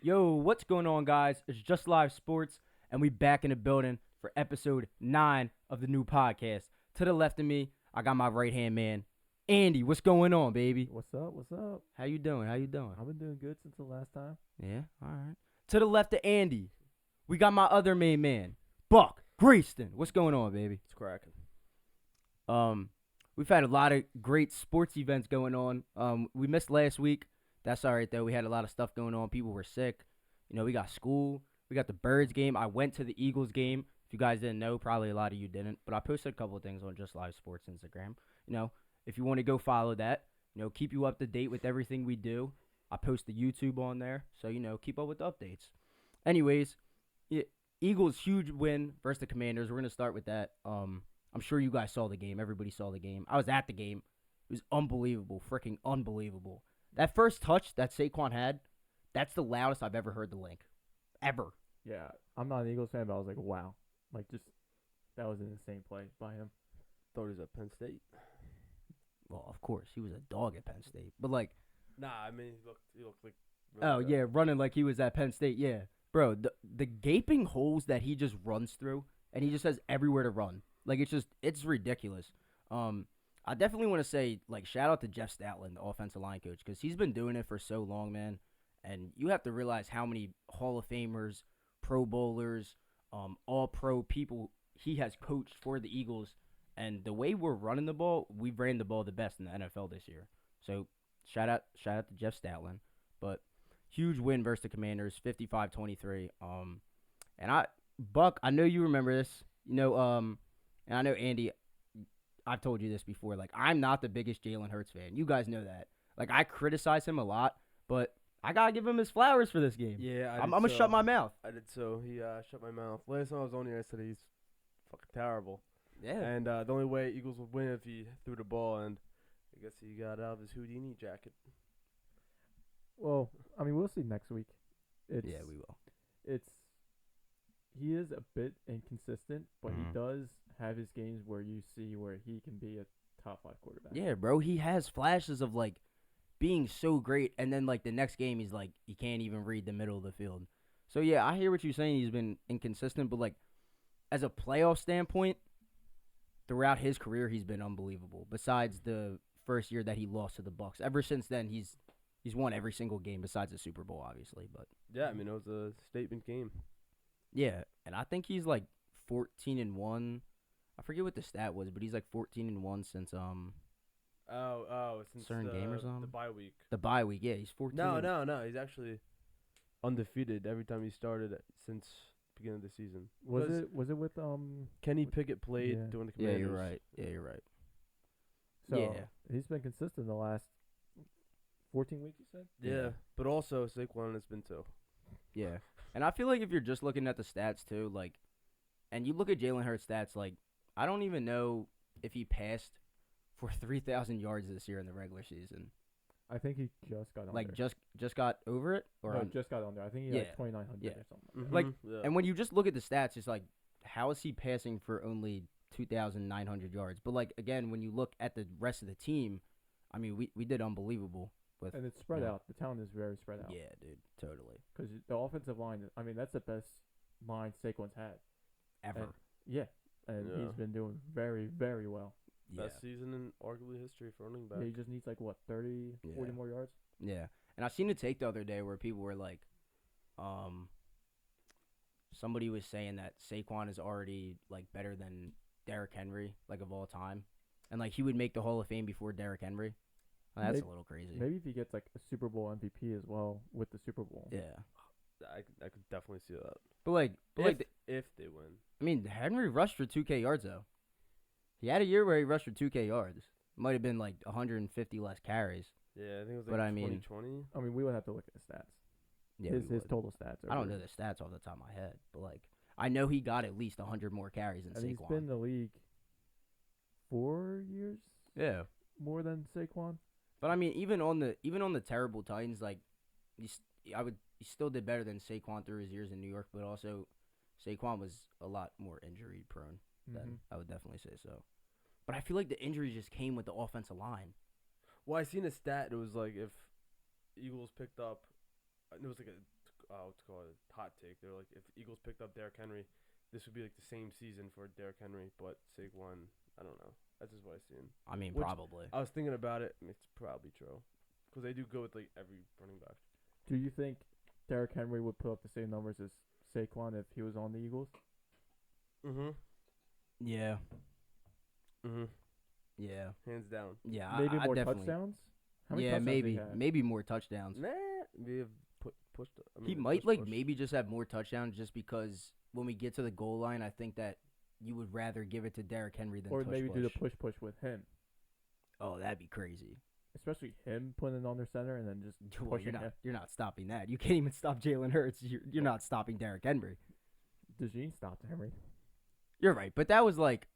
Yo, what's going on, guys? It's Just Live Sports, and we back in the building for episode 9 of the new podcast. To the left of me, I got my right-hand man, Andy. What's going on, baby? What's up? What's up? How you doing? I've been doing good since the last time. Yeah, all right. To the left of Andy, we got my other main man, Buck Grayston. What's going on, baby? It's cracking. We've had a lot of great sports events going on. We missed last week. That's all right, though. We had a lot of stuff going on. People were sick. You know, we got school. We got the Birds game. I went to the Eagles game. If you guys didn't know, probably a lot of you didn't. But I posted a couple of things on Just Live Sports Instagram. You know, if you want to go follow that, you know, keep you up to date with everything we do. I post the YouTube on there. So, you know, keep up with the updates. Anyways, Eagles huge win versus the Commanders. We're going to start with that. I'm sure you guys saw the game. Everybody saw the game. I was at the game. It was unbelievable. Freaking unbelievable. That first touch that Saquon had, that's the loudest I've ever heard the link. Ever. Yeah, I'm not an Eagles fan, but I was like, wow. Like, just, that was an insane play by him. Thought he was at Penn State. Well, of course. He was a dog at Penn State. But, like. Nah, I mean, he looked like. Really yeah, running like he was at Penn State. Yeah. Bro, the gaping holes that he just runs through, and he just has everywhere to run. Like, it's ridiculous. I definitely want to say, like, shout out to Jeff Stoutland, the offensive line coach, because he's been doing it for so long, man. And you have to realize how many Hall of Famers, Pro Bowlers, all-pro people he has coached for the Eagles. And the way we're running the ball, we've ran the ball the best in the NFL this year. So, shout out to Jeff Stoutland. But huge win versus the Commanders, 55-23. And Buck, I know you remember this. You know, and I know Andy, I've told you this before. Like, I'm not the biggest Jalen Hurts fan. You guys know that. Like, I criticize him a lot, but I gotta give him his flowers for this game. Yeah, I'm gonna shut my mouth. I did so. He shut my mouth. Last time I was on here, I said he's fucking terrible. Yeah. And the only way Eagles would win if he threw the ball, and I guess he got out of his Houdini jacket. Well, I mean, we'll see next week. Yeah, we will. He is a bit inconsistent, but Mhm. he does have his games where you see where he can be a top 5 quarterback. Yeah, bro. He has flashes of, like, being so great, and then, like, the next game he's like, he can't even read the middle of the field. So, yeah, I hear what you're saying. He's been inconsistent, but, like, as a playoff standpoint, throughout his career, he's been unbelievable. Besides the first year that he lost to the Bucs. Ever since then, he's won every single game besides the Super Bowl, obviously. But Yeah, I mean, it was a statement game. yeah, and I think he's, like, 14-1. I forget what the stat was, but he's, like, 14-1 since Since certain game or something? the bye week. the bye week. Yeah, he's 14. No. He's actually undefeated every time he started since beginning of the season. Was Because it with Kenny Pickett played Yeah. during the Yeah, Commanders. you're right. So Yeah. he's been consistent the last 14 weeks, you said? Yeah, but also Saquon has been too. Yeah. And I feel like if you're just looking at the stats, too, like, and you look at Jalen Hurts' stats, like, I don't even know if he passed for 3,000 yards this year in the regular season. I think he just got under. Like, just got over it? Or No, just got under. I think he Yeah. had 2,900 Yeah. or something. Mhm, Like, yeah. And when you just look at the stats, it's like, how is he passing for only 2,900 yards? But, like, again, when you look at the rest of the team, I mean, we did unbelievable. And it's spread Yeah. out. The talent is very spread out. Yeah, dude, totally. Because the offensive line, I mean, that's the best line Saquon's had. Ever. Yeah. And Yeah. he's been doing very, very well. Yeah. Best season in arguably history for running back. Yeah, he just needs, 30, 40 Yeah. more yards? Yeah. And I seen a take the other day where people were like, somebody was saying that Saquon is already, like, better than Derrick Henry, like, of all time. And, like, he would make the Hall of Fame before Derrick Henry. Well, that's a little crazy. Maybe if he gets, a Super Bowl MVP as well with the Super Bowl. Yeah. I could definitely see that. But If they win. I mean, Henry rushed for 2K yards, though. He had a year where he rushed for 2K yards. Might have been, like, 150 less carries. Yeah, I think it was But I mean- 2020. I mean, we would have to look at the stats. Yeah, his we would. total stats. I don't know the stats off the top of my head, but, like, I know he got at least 100 more carries than And he's Saquon. been in the league 4 years Yeah. more than Saquon. But I mean, even on the terrible Titans, like, he still did better than Saquon through his years in New York. But also, Saquon was a lot more injury prone. Then I would definitely say so. But I feel like the injuries just came with the offensive line. Well, I seen a stat. It was like if Eagles picked up, it was like what's it called hot take. They're like, if Eagles picked up Derrick Henry, this would be like the same season for Derrick Henry, but Saquon, I don't know. That's just what I seen. I mean, Which- probably. I was thinking about it, and it's probably true, because they do go with like every running back. Do you think Derrick Henry would put up the same numbers as Saquon if he was on the Eagles? Yeah. Mm-hmm. Yeah. Hands down. Yeah. Maybe I more definitely, touchdowns? How many Yeah, touchdowns did he maybe have? more touchdowns. Nah, we have pushed. He might maybe just have more touchdowns just because when we get to the goal line, I think that you would rather give it to Derrick Henry than Or push maybe do the push. push with him. Oh, that'd be crazy. Especially him putting it on their center and then just Well, pushing you're not him. you're not stopping that. You can't even stop Jalen Hurts. You're not stopping Derrick Henry. DeJean stopped Henry. You're right, but that was like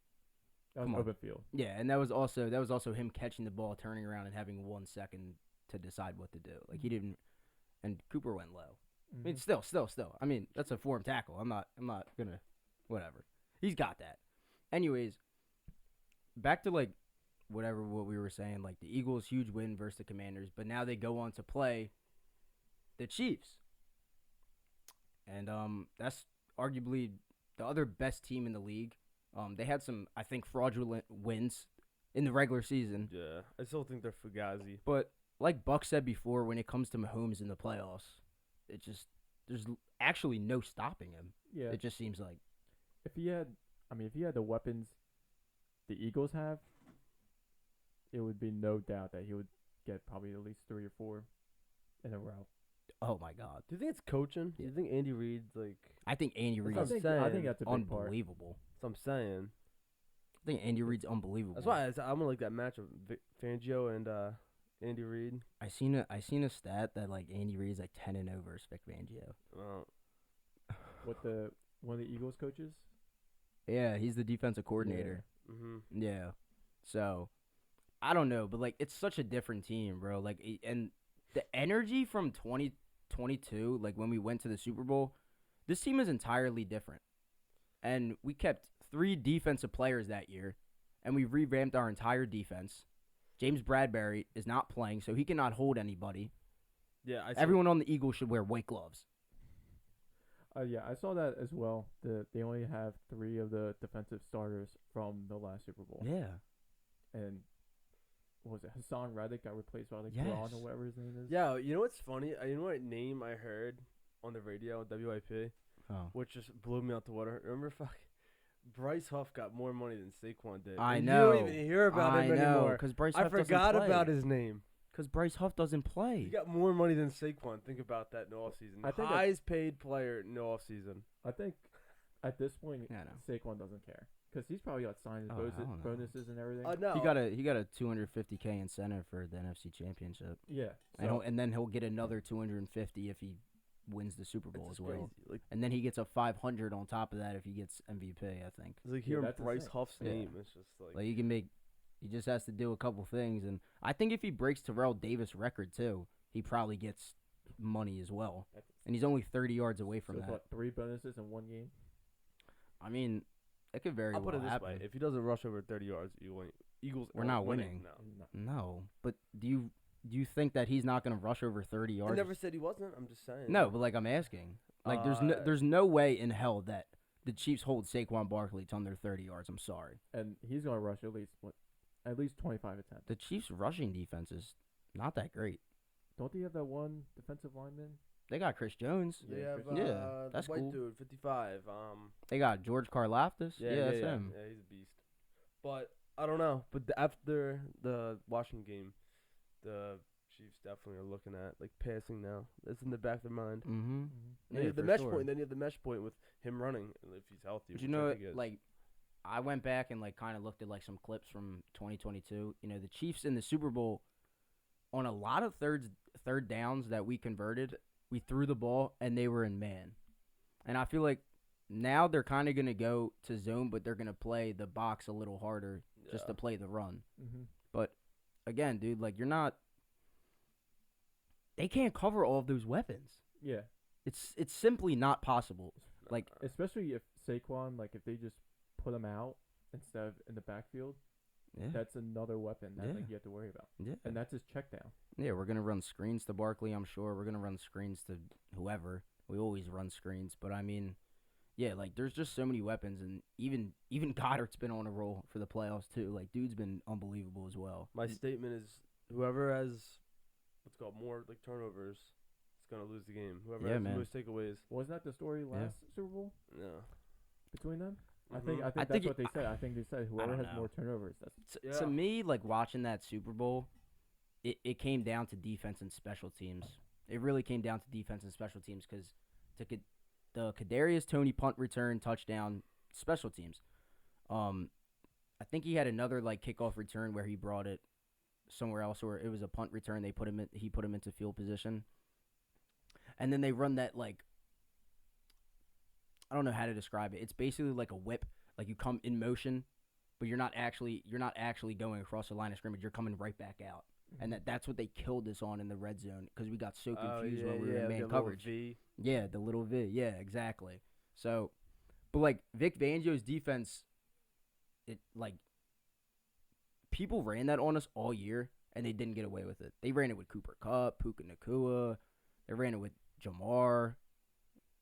That was Come on. open field. yeah, and that was also him catching the ball, turning around, and having 1 second to decide what to do. Like he didn't, and Cooper went low. I mean, still. I mean, that's a form tackle. I'm not gonna, whatever. He's got that. Anyways, back to like what we were saying. Like the Eagles' huge win versus the Commanders, but now they go on to play the Chiefs, and that's arguably the other best team in the league. They had some, I think, fraudulent wins in the regular season, Yeah, I still think they're fugazi. but like Buck said before, when it comes to Mahomes in the playoffs, there's actually no stopping him. Yeah. It just seems like. If he had the weapons the Eagles have, it would be no doubt that he would get probably at least 3 or 4 in a row. Oh my God! Do you think it's coaching? Do you think Andy Reid's like? I think Andy Reid's what I'm I think saying. that's a big part. unbelievable. That's what I'm saying. I think Andy Reid's unbelievable. That's why I'm gonna like that match of Fangio and Andy Reid. I seen a stat that like Andy Reid's like 10-0 versus Vic Fangio. One of the Eagles coaches? Yeah, he's the defensive coordinator. Mm-hmm. Yeah. So, I don't know, but like it's such a different team, bro. Like and the energy from 2022, like when we went to the Super Bowl, this team is entirely different. And we kept 3 defensive players that year, and we revamped our entire defense. James Bradbury is not playing, so he cannot hold anybody. Yeah, Everyone on the Eagles should wear white gloves. Yeah, I saw that as well. They only have 3 of the defensive starters from the last Super Bowl. Yeah. And what was it? Hassan Reddick got replaced by like Yes. Braun or whatever his name is. Yeah, you know what's funny? You know what name I heard on the radio, WIP, Oh. which just blew me out the water. Remember, Bryce Huff got more money than Saquon did. I And know. You don't even hear about him anymore. because Bryce I Huff forgot doesn't play. about his name. Because Bryce Huff doesn't play. He got more money than Saquon. Think about that in the offseason. I think Highest paid player in the offseason. I think at this point, Yeah, I know. Saquon doesn't care because he's probably got signed his Oh, I don't know. bonuses and everything. No. He got a $250K incentive for the NFC Championship, Yeah. and then he'll get another $250 if he wins the Super Bowl It's as just well, crazy. Like, and then he gets a $500 on top of that if he gets MVP. I think. it's like Yeah, hearing that's Bryce insane. Huff's Yeah. name. It's just like, Like he just has to do a couple things, and I think if he breaks Terrell Davis' record too, he probably gets money as well. And he's only 30 yards away from So that. what, 3 bonuses in 1 game? I mean, it could very I'll well put it this happen. way: if he doesn't rush over 30 yards, Eagles We're aren't not winning. No. No, but do you think that he's not going to rush over 30 yards? I never said he wasn't. I'm just saying. No, but like I'm asking, like Uh, there's no way in hell that the Chiefs hold Saquon Barkley to under 30 yards. I'm sorry. And he's going to rush at least 25 attempts. The Chiefs' rushing defense is not that great. Don't they have that one defensive lineman? They got Chris Jones. They have Yeah, that's the white cool. dude, 55. They got George Karlaftis. Yeah, that's him. Yeah, he's a beast. But I don't know. But after the Washington game, the Chiefs definitely are looking at like passing now. That's in the back of their mind. Mm-hmm. They have the mesh point. Then you have the mesh point with him running if he's healthy. But you which I know, think he is. like, I went back and like kind of looked at like some clips from 2022. You know, the Chiefs in the Super Bowl, on a lot of third downs that we converted, we threw the ball and they were in man. And I feel like now they're kind of gonna go to zone, but they're gonna play the box a little harder just to play the run. Mm-hmm. But again, dude, like you're not. They can't cover all of those weapons. Yeah. It's simply not possible. Like Especially if Saquon, like if they just put him out instead of in the backfield, yeah, that's another weapon that Yeah. like you have to worry about. yeah. And that's his check down. Yeah, we're gonna run screens to Barkley. I'm sure we're gonna run screens to whoever. We always run screens, but I mean, yeah, like there's just so many weapons, and even Goddard's been on a roll for the playoffs too. Like, dude's been unbelievable as well. My statement is whoever has what's called more like turnovers is gonna lose the game. Whoever Yeah, has man. the most takeaways. Wasn't that the story last Super Bowl Yeah. between them? I Mhm. think I that's think what they said. I think they said whoever don't has know. more turnovers. That's Yeah. To me, like watching that Super Bowl, it came down to defense and special teams. It really came down to defense and special teams because the Kadarius Toney punt return touchdown special teams. I think he had another like kickoff return where he brought it somewhere else, or it was a punt return. He put him into field position, and then they run that like I don't know how to describe it. It's basically like a whip, like you come in motion, but you're not actually going across the line of scrimmage. You're coming right back out, and that's what they killed us on in the red zone because we got so confused when we were in man coverage. V. Yeah, the little V. Yeah, exactly. So, but like Vic Fangio's defense, it like people ran that on us all year, and they didn't get away with it. They ran it with Cooper Kupp, Puka Nakua. They ran it with Jamar.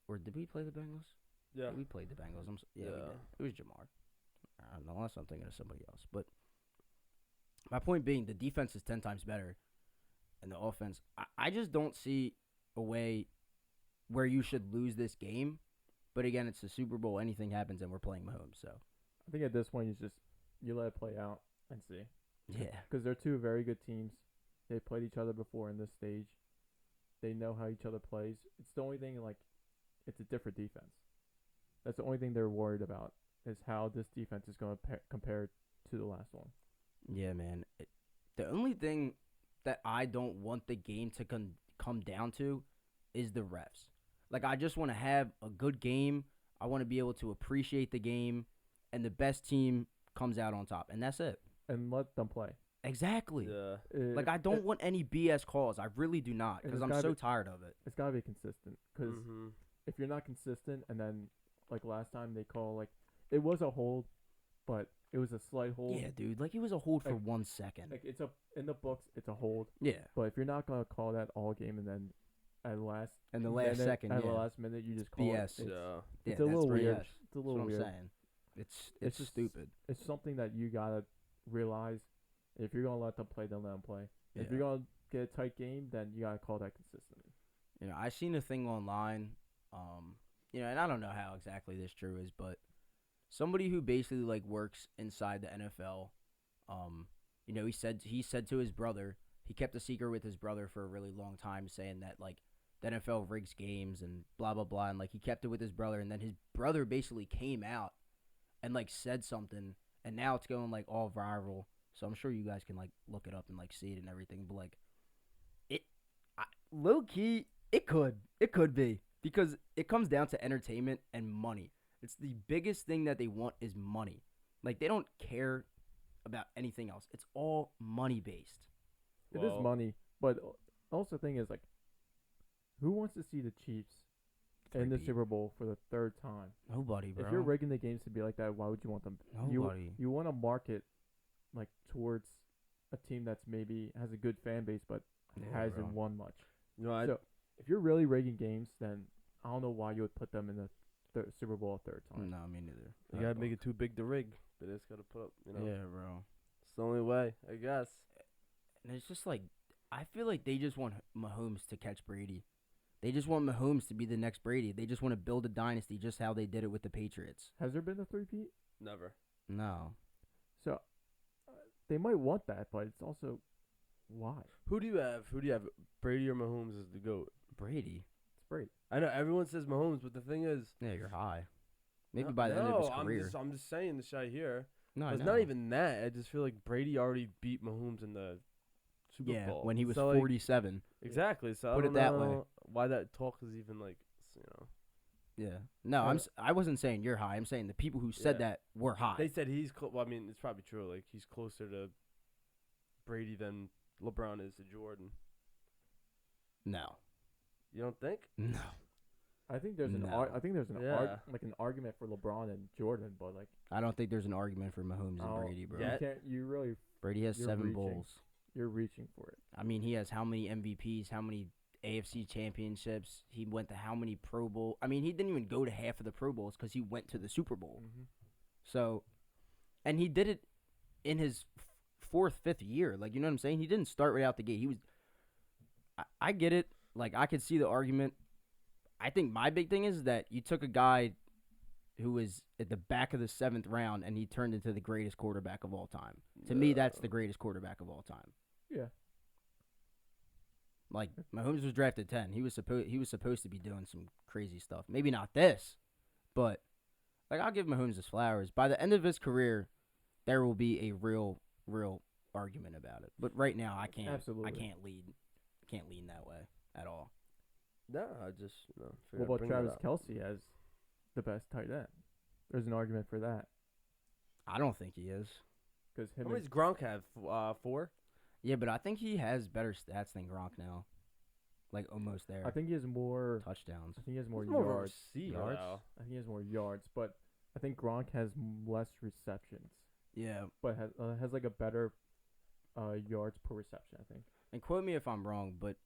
Or did we play the Bengals? Yeah. We played the Bengals. We did. It was Jamar. I don't know, unless I'm thinking of somebody else. But my point being, the defense is 10 times better, and the offense. I just don't see a way where you should lose this game. But again, it's the Super Bowl. Anything happens, and we're playing Mahomes. So I think at this point you let it play out and see. yeah, Because they're two very good teams. They played each other before in this stage. They know how each other plays. It's the only thing, like, it's a different defense. That's the only thing they're worried about is how this defense is going to compare to the last one. yeah, man. The only thing that I don't want the game to come down to is the refs. Like, I just want to have a good game. I want to be able to appreciate the game, and the best team comes out on top, and that's it. And let them play. Exactly. Yeah. Like, I don't want any BS calls. I really do not, because I'm so tired of it. It's got to be consistent. Because Mhm. if you're not consistent, and then, like, last time they call, like, it was a hold, but it was a slight hold. Yeah, dude. Like, it was a hold for Like- 1 second. Like, in the books, it's a hold. Yeah. But if you're not going to call that all game and then at the last Second, at yeah. the last minute, you just call BS. it. Yeah. It's a little that's weird. BS. It's a little That's what weird. I'm saying. It's just stupid. It's something that you gotta realize. If you're gonna let them play, then let them play. If Yeah. you're gonna get a tight game, then you gotta call that consistently. You know, I seen a thing online, and I don't know how exactly this true is, but somebody who basically like works inside the NFL, he said to his brother, he kept a secret with his brother for a really long time, saying that like the NFL rigs games and blah blah blah, and like he kept it with his brother, and then his brother basically came out and like said something, and now it's going like all viral. So I'm sure you guys can like look it up and like see it and everything, but like low key, it could be because it comes down to entertainment and money. It's the biggest thing that they want is money. Like they don't care about anything else. It's all money based. It is money, but also the thing is like, who wants to see the Chiefs in the 3-peat. Super Bowl for the third time? Nobody, bro. If you're rigging the games to be like that, why would you want them? Nobody. You want to market like towards a team that's maybe has a good fan base but Yeah, hasn't bro. won much. No, So if you're really rigging games, then I don't know why you would put them in the Super Bowl a third time. No, me neither. you gotta make it too big to rig. They just gotta put up, Yeah, bro. It's the only way, I guess. And it's just like I feel like they just want Mahomes to catch Brady. They just want Mahomes to be the next Brady. They just want to build a dynasty, just how they did it with the Patriots. Has there been a three-peat? Never. No. So they might want that, but it's also why? Who do you have? Brady or Mahomes is the GOAT? Brady. It's Brady. I know everyone says Mahomes, but the thing is, Yeah, you're high. Maybe by the end of his career. I'm just saying this shit here. No, But it's not even that. I just feel like Brady already beat Mahomes in the Super Bowl. when he was So, like, 47. exactly. So Put I it don't that know way. why that talk is even like, Yeah. No, I wasn't saying you're high. I'm saying the people who said Yeah. that were high. They said he's. Well, I mean, it's probably true. Like he's closer to Brady than LeBron is to Jordan. No. You don't think? No. I think there's No. Yeah. an argument for LeBron and Jordan, but like I don't think there's an argument for Mahomes and Brady, bro. Yeah. you really Brady has You're 7 reaching. bowls. you're reaching for it. I mean, he has how many MVPs, how many AFC championships? He went to how many Pro Bowl? I mean, he didn't even go to half of the Pro Bowls because he went to the Super Bowl. Mm-hmm. So, and he did it in his fourth, fifth year. Like, you know what I'm saying? He didn't start right out the gate. He was. I get it. Like, I could see the argument. I think my big thing is that you took a guy who was at the back of the 7th round and he turned into the greatest quarterback of all time. To me, that's the greatest quarterback of all time. Yeah. Like, Mahomes was drafted 10. He was supposed to be doing some crazy stuff. Maybe not this, but like, I'll give Mahomes his flowers. By the end of his career, there will be a real argument about it. But right now, I can't. Absolutely. I can't lean that way at all. No, I just What about Travis Kelce as the best tight end? There's an argument for that. I don't think he is. Because How many does Gronk have? 4? Yeah, but I think he has better stats than Gronk now. Like, almost there. I think he has more touchdowns. I think he has more He's more of a yards. receiver, though. I think he has more yards, but I think Gronk has less receptions, Yeah. but has like a better yards per reception. I think. And quote me if I'm wrong, but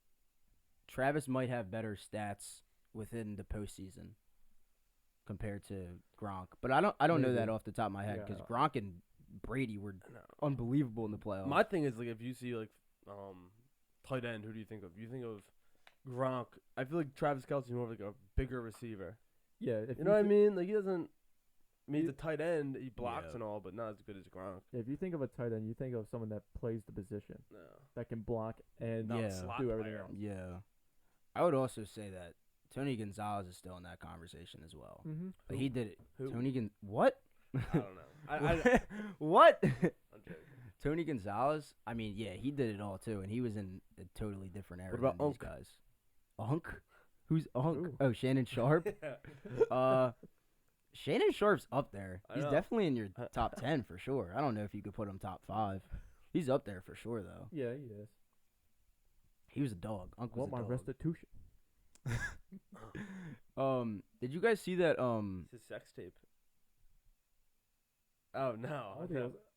Travis might have better stats within the postseason compared to Gronk. But I don't know Maybe. that off the top of my head because Yeah. Gronk and Brady were unbelievable in the playoffs. My thing is, like, if you see, like, tight end, who do you think of? You think of Gronk. I feel like Travis Kelce's more of, like, a bigger receiver. Yeah, if You know what I mean? Like, he doesn't. I mean, he's You- a tight end. He blocks Yeah. and all, but not as good as Gronk. If you think of a tight end, you think of someone that plays the position, No. that can block and Not a Yeah. slot do everything player. else. Yeah. I would also say that Tony Gonzalez is still in that conversation as well. Mm-hmm. But he did it. Who? What? I don't know. I What? I'm joking. Tony Gonzalez? I mean, yeah, he did it all too, and he was in a totally different era What about than these Unk? guys. Unk? Who's Unk? Ooh. Oh, Shannon Sharp? Shannon Sharp's up there. I He's know. definitely in your top 10 for sure. I don't know if you could put him top 5. He's up there for sure, though. Yeah, he is. He was a dog. Unk I was want my a dog. restitution. Did you guys see that? It's his sex tape. Oh no!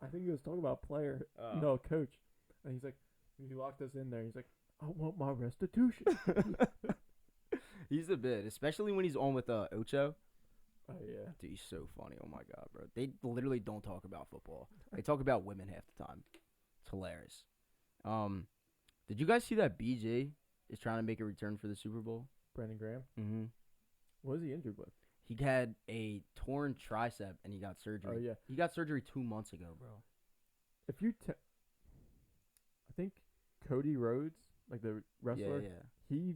I think he was talking about player, Oh. no coach, and he's like, he locked us in there. He's like, I want my restitution. He's a bit, especially when he's on with Ocho. Oh yeah. Dude, he's so funny. Oh my god, bro. They literally don't talk about football. They talk about women half the time. It's hilarious. Did you guys see that BJ is trying to make a return for the Super Bowl? Brandon Graham. Mm-hmm. What is he injured with? He had a torn tricep and he got surgery. Oh yeah. He got surgery 2 months ago, bro. If you, I think Cody Rhodes, like the wrestler, Yeah. he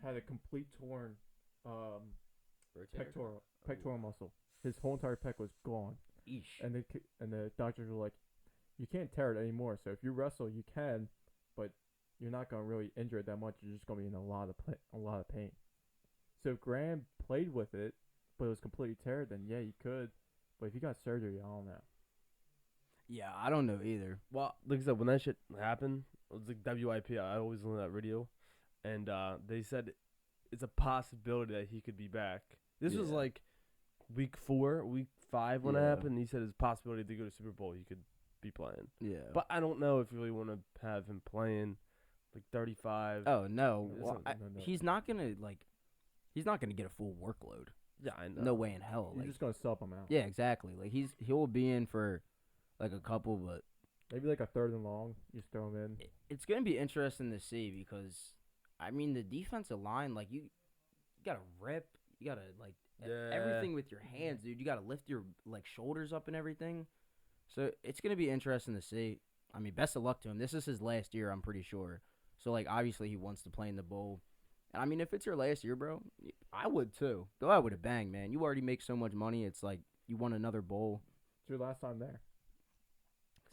had a complete torn pectoral muscle. His whole entire pec was gone, Eesh. and the doctors were like, you can't tear it anymore. So if you wrestle, you can, but you're not gonna really injure it that much. You're just gonna be in a lot of pain. So if Graham played with it, but it was completely teared, then yeah, you could. But if you got surgery, I don't know. Yeah, I don't know either. Well, like I said, when that shit happened, it was like WIP. I always listen to that radio, and they said it's a possibility that he could be back. This was Yeah. like week 5 when it Yeah. happened. He said it's a possibility to go to Super Bowl. He could be playing, Yeah. but I don't know if you really want to have him playing like 35. Oh no, It's well, not- no. he's not gonna he's not gonna get a full workload. Yeah, I know. No way in hell. You're Like, just gonna sub him out. yeah, exactly. Like he'll be in for like a couple, but Maybe like a third and long. You just throw him in. it's gonna be interesting to see because I mean the defensive line, like you gotta rip, you gotta like everything with your hands, dude. You gotta lift your like shoulders up and everything. So it's gonna be interesting to see. I mean, best of luck to him. This is his last year, I'm pretty sure. So like obviously he wants to play in the bowl. And I mean, if it's your last year, bro, I would too. Go out with a bang, man. You already make so much money. It's like you won another bowl. It's your last time there.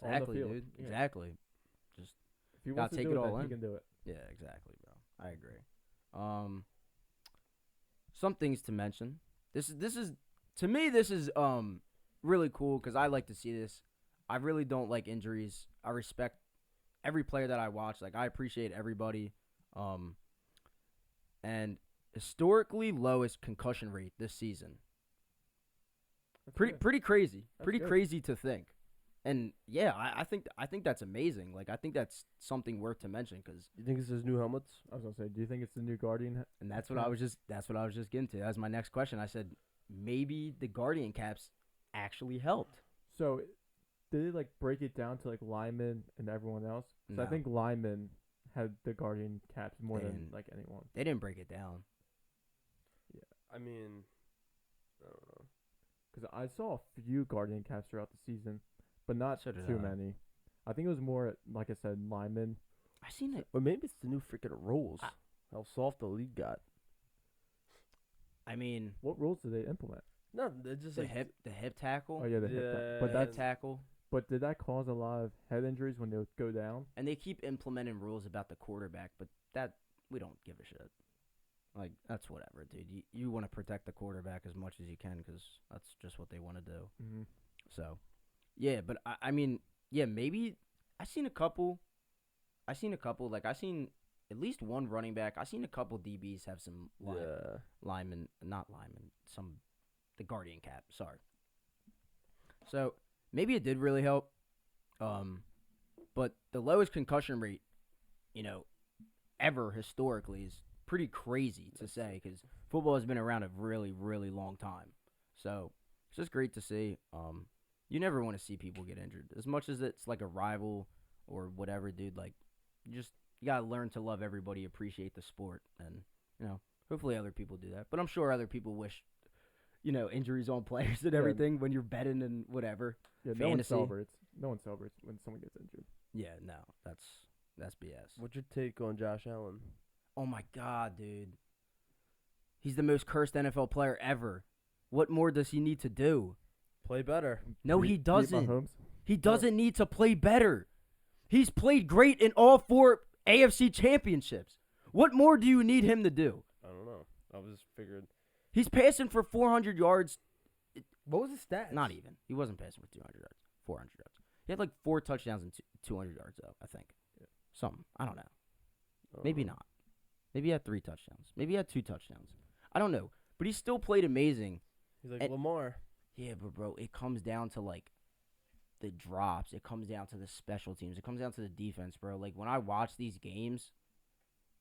On the Exactly, field. dude. Yeah. Exactly. If he Gotta wants to take do it it, all then in. he can do it. Yeah, exactly, bro. I agree. Some things to mention. This is to me this is really cool because I like to see this. I really don't like injuries. I respect every player that I watch. Like I appreciate everybody. And historically lowest concussion rate this season. That's Pretty good. pretty crazy. That's Pretty good. crazy to think. And yeah, I think that's amazing. Like I think that's something worth to mention because, You think it's his new helmets? I was gonna say, do you think it's the new Guardian? and that's what I was just getting to. That was my next question. I said maybe the Guardian caps actually helped. So, did they like break it down to like linemen and everyone else? So I No. think linemen had the Guardian caps more They than didn't. like anyone. They didn't break it down. I mean, I don't know. Because I saw a few Guardian caps throughout the season, but not So did too I. many. I think it was more, like I said, linemen. I seen it. Or maybe it's the new freaking rules. I- How soft the league got. I mean, What rules did they implement? No, they're just the like hip tackle, Oh yeah, the hip Yeah. But the that's hip tackle, but did that cause a lot of head injuries when they would go down? and they keep implementing rules about the quarterback, but that we don't give a shit. Like that's whatever, dude. You want to protect the quarterback as much as you can because that's just what they want to do. Mm-hmm. So, yeah, but I mean, yeah, maybe I seen a couple. Like I seen at least one running back. I seen a couple DBs have some yeah. linemen, not linemen, the Guardian cap. Sorry. So maybe it did really help. But the lowest concussion rate, ever historically is pretty crazy to say because football has been around a really, really long time. So it's just great to see. You never want to see people get injured as much as it's like a rival or whatever, dude. Like, you gotta learn to love everybody, appreciate the sport, and hopefully other people do that. But I'm sure other people wish, injuries on players and Yeah. everything when you're betting and whatever. Yeah, Fantasy. no one celebrates when someone gets injured. Yeah, no, that's BS. What's your take on Josh Allen? Oh my God, dude. He's the most cursed NFL player ever. What more does he need to do? Play better. No, he Beat doesn't. Mahomes. He doesn't need to play better. He's played great in all 4 AFC championships. What more do you need him to do? I don't know. I was figured. He's passing for 400 yards. What was his stats? Not even. He wasn't passing for 200 yards. 400 yards. He had like 4 touchdowns and 200 yards, though, I think. Yeah. Something. I don't know. I don't Maybe know. not. Maybe he had 3 touchdowns. Maybe he had 2 touchdowns. I don't know. But he still played amazing. He's like And- Lamar. Yeah, but bro, it comes down to like the drops. It comes down to the special teams. It comes down to the defense, bro. Like when I watch these games,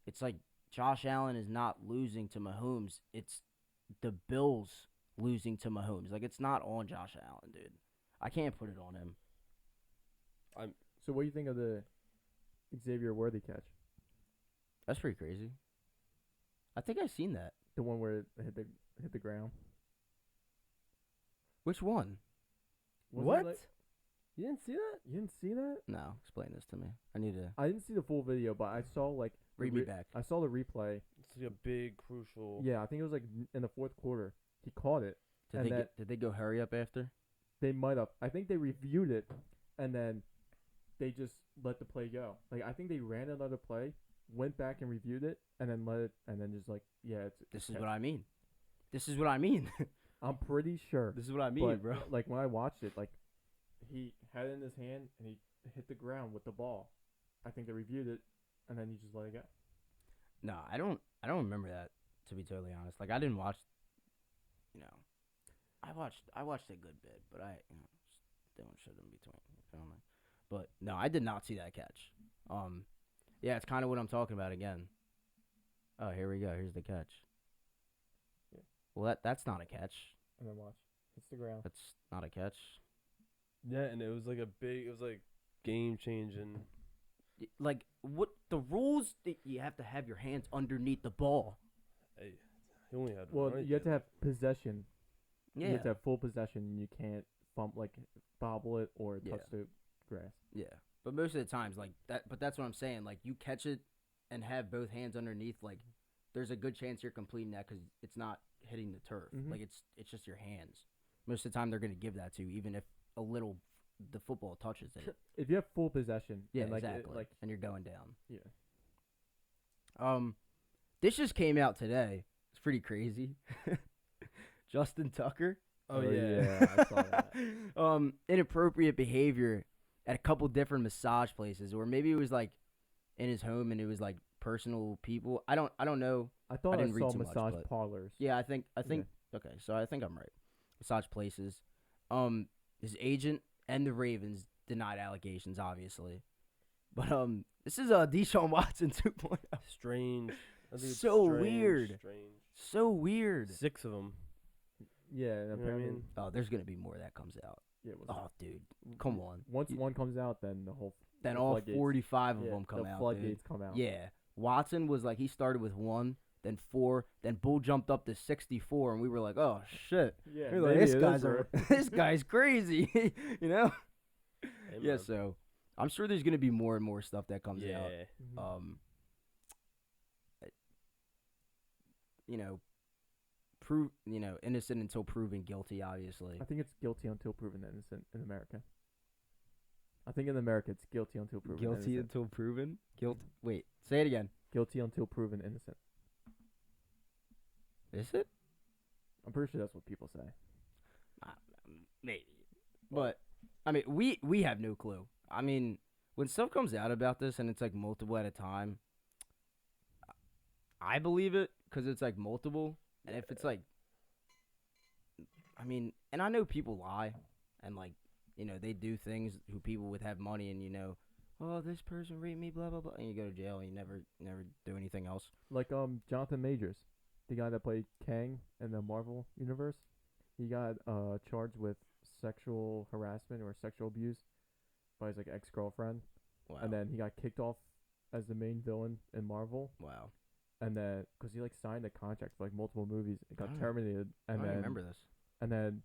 it's like Josh Allen is not losing to Mahomes. It's the Bills losing to Mahomes. Like it's not on Josh Allen, dude. I can't put it on him. So what do you think of the Xavier Worthy catch? That's pretty crazy. I think I've seen that. The one where it hit the ground. Which one? Wasn't What? it like- You didn't see that? you didn't see that? No, explain this to me. I need to I didn't see the full video, but I saw like the read me back. I saw the replay. It's like a big crucial. Yeah, I think it was like in the fourth quarter. He caught it. Did and they that- did they go hurry up after? They might have. I think they reviewed it, and then they just let the play go. Like I think they ran another play, went back and reviewed it, and then let it, and then just like it's. This is what I mean. This is what I mean. I'm pretty sure. This is what I mean, But, bro. like when I watched it, like he had it in his hand and he hit the ground with the ball. I think they reviewed it, and then he just let it go. No, I don't remember that, to be totally honest. Like I didn't watch I watched a good bit, but I just doing shit in between, you feel me? But no, I did not see that catch. Yeah, it's kind of what I'm talking about again. Oh, here we go. Here's the catch. Yeah. Well, that's not a catch. And then watch, hits the ground. That's not a catch. Yeah, and it was like it was like game changing. Like what the rules that you have to have your hands underneath the ball. Hey, he only had Well, one. you have to have possession. Yeah. You have to have full possession. And you can't bobble it or Yeah. touch the grass. Yeah, but most of the times, like that. But that's what I'm saying. Like you catch it and have both hands underneath. Like there's a good chance you're completing that because it's not hitting the turf. Mhm. Like it's just your hands. Most of the time, they're gonna give that to you, even if a little the football touches it. If you have full possession, Yeah, and exactly. And you're going down. yeah. This just came out today. It's pretty crazy. Justin Tucker. Oh, Oh, yeah. yeah, I saw that. Inappropriate behavior at a couple different massage places, or maybe it was like in his home and it was like personal people. I don't know. I thought I, didn't read saw too much, massage but- parlors. Yeah, I think okay, so I think I'm right. Massage places. His agent and the Ravens denied allegations, obviously. But this is Deshaun Watson 2.0. Strange. I think it's So strange, weird. Strange. So weird. 6 of them. Yeah, and You know what I apparently, mean? Oh, there's gonna be more that comes out. yeah, it was, Oh, dude, come on. once one comes out, then the whole Then the all floodgates- 45 of yeah, them come the out, dude. floodgates come out. Yeah, Watson was like he started with 1, then 4, then Bull jumped up to 64, and we were like, oh shit. Yeah, We were like, maybe this it guy's is a, right. this guy's crazy, you know? Hey, Yeah, man. so I'm sure there's gonna be more and more stuff that comes Yeah. out. Mhm. You know, innocent until proven guilty. Obviously, I think it's guilty until proven innocent in America. I think in America it's guilty until proven innocent. until proven guilty. Wait, say it again. Guilty until proven innocent. Is it? I'm pretty sure that's what people say. Maybe, but I mean, we have no clue. I mean, when stuff comes out about this and it's like multiple at a time, I believe it because it's like multiple. And if it's like, I mean, and I know people lie, and like, they do things who people would have money, and oh, this person raped me, blah blah blah, and you go to jail and you never do anything else. Like Jonathan Majors, the guy that played Kang in the Marvel universe, he got charged with sexual harassment or sexual abuse by his like ex-girlfriend, Wow. and then he got kicked off as the main villain in Marvel. Wow. And then, because he like signed a contract for like multiple movies, it got Oh. terminated, and I then remember this. and then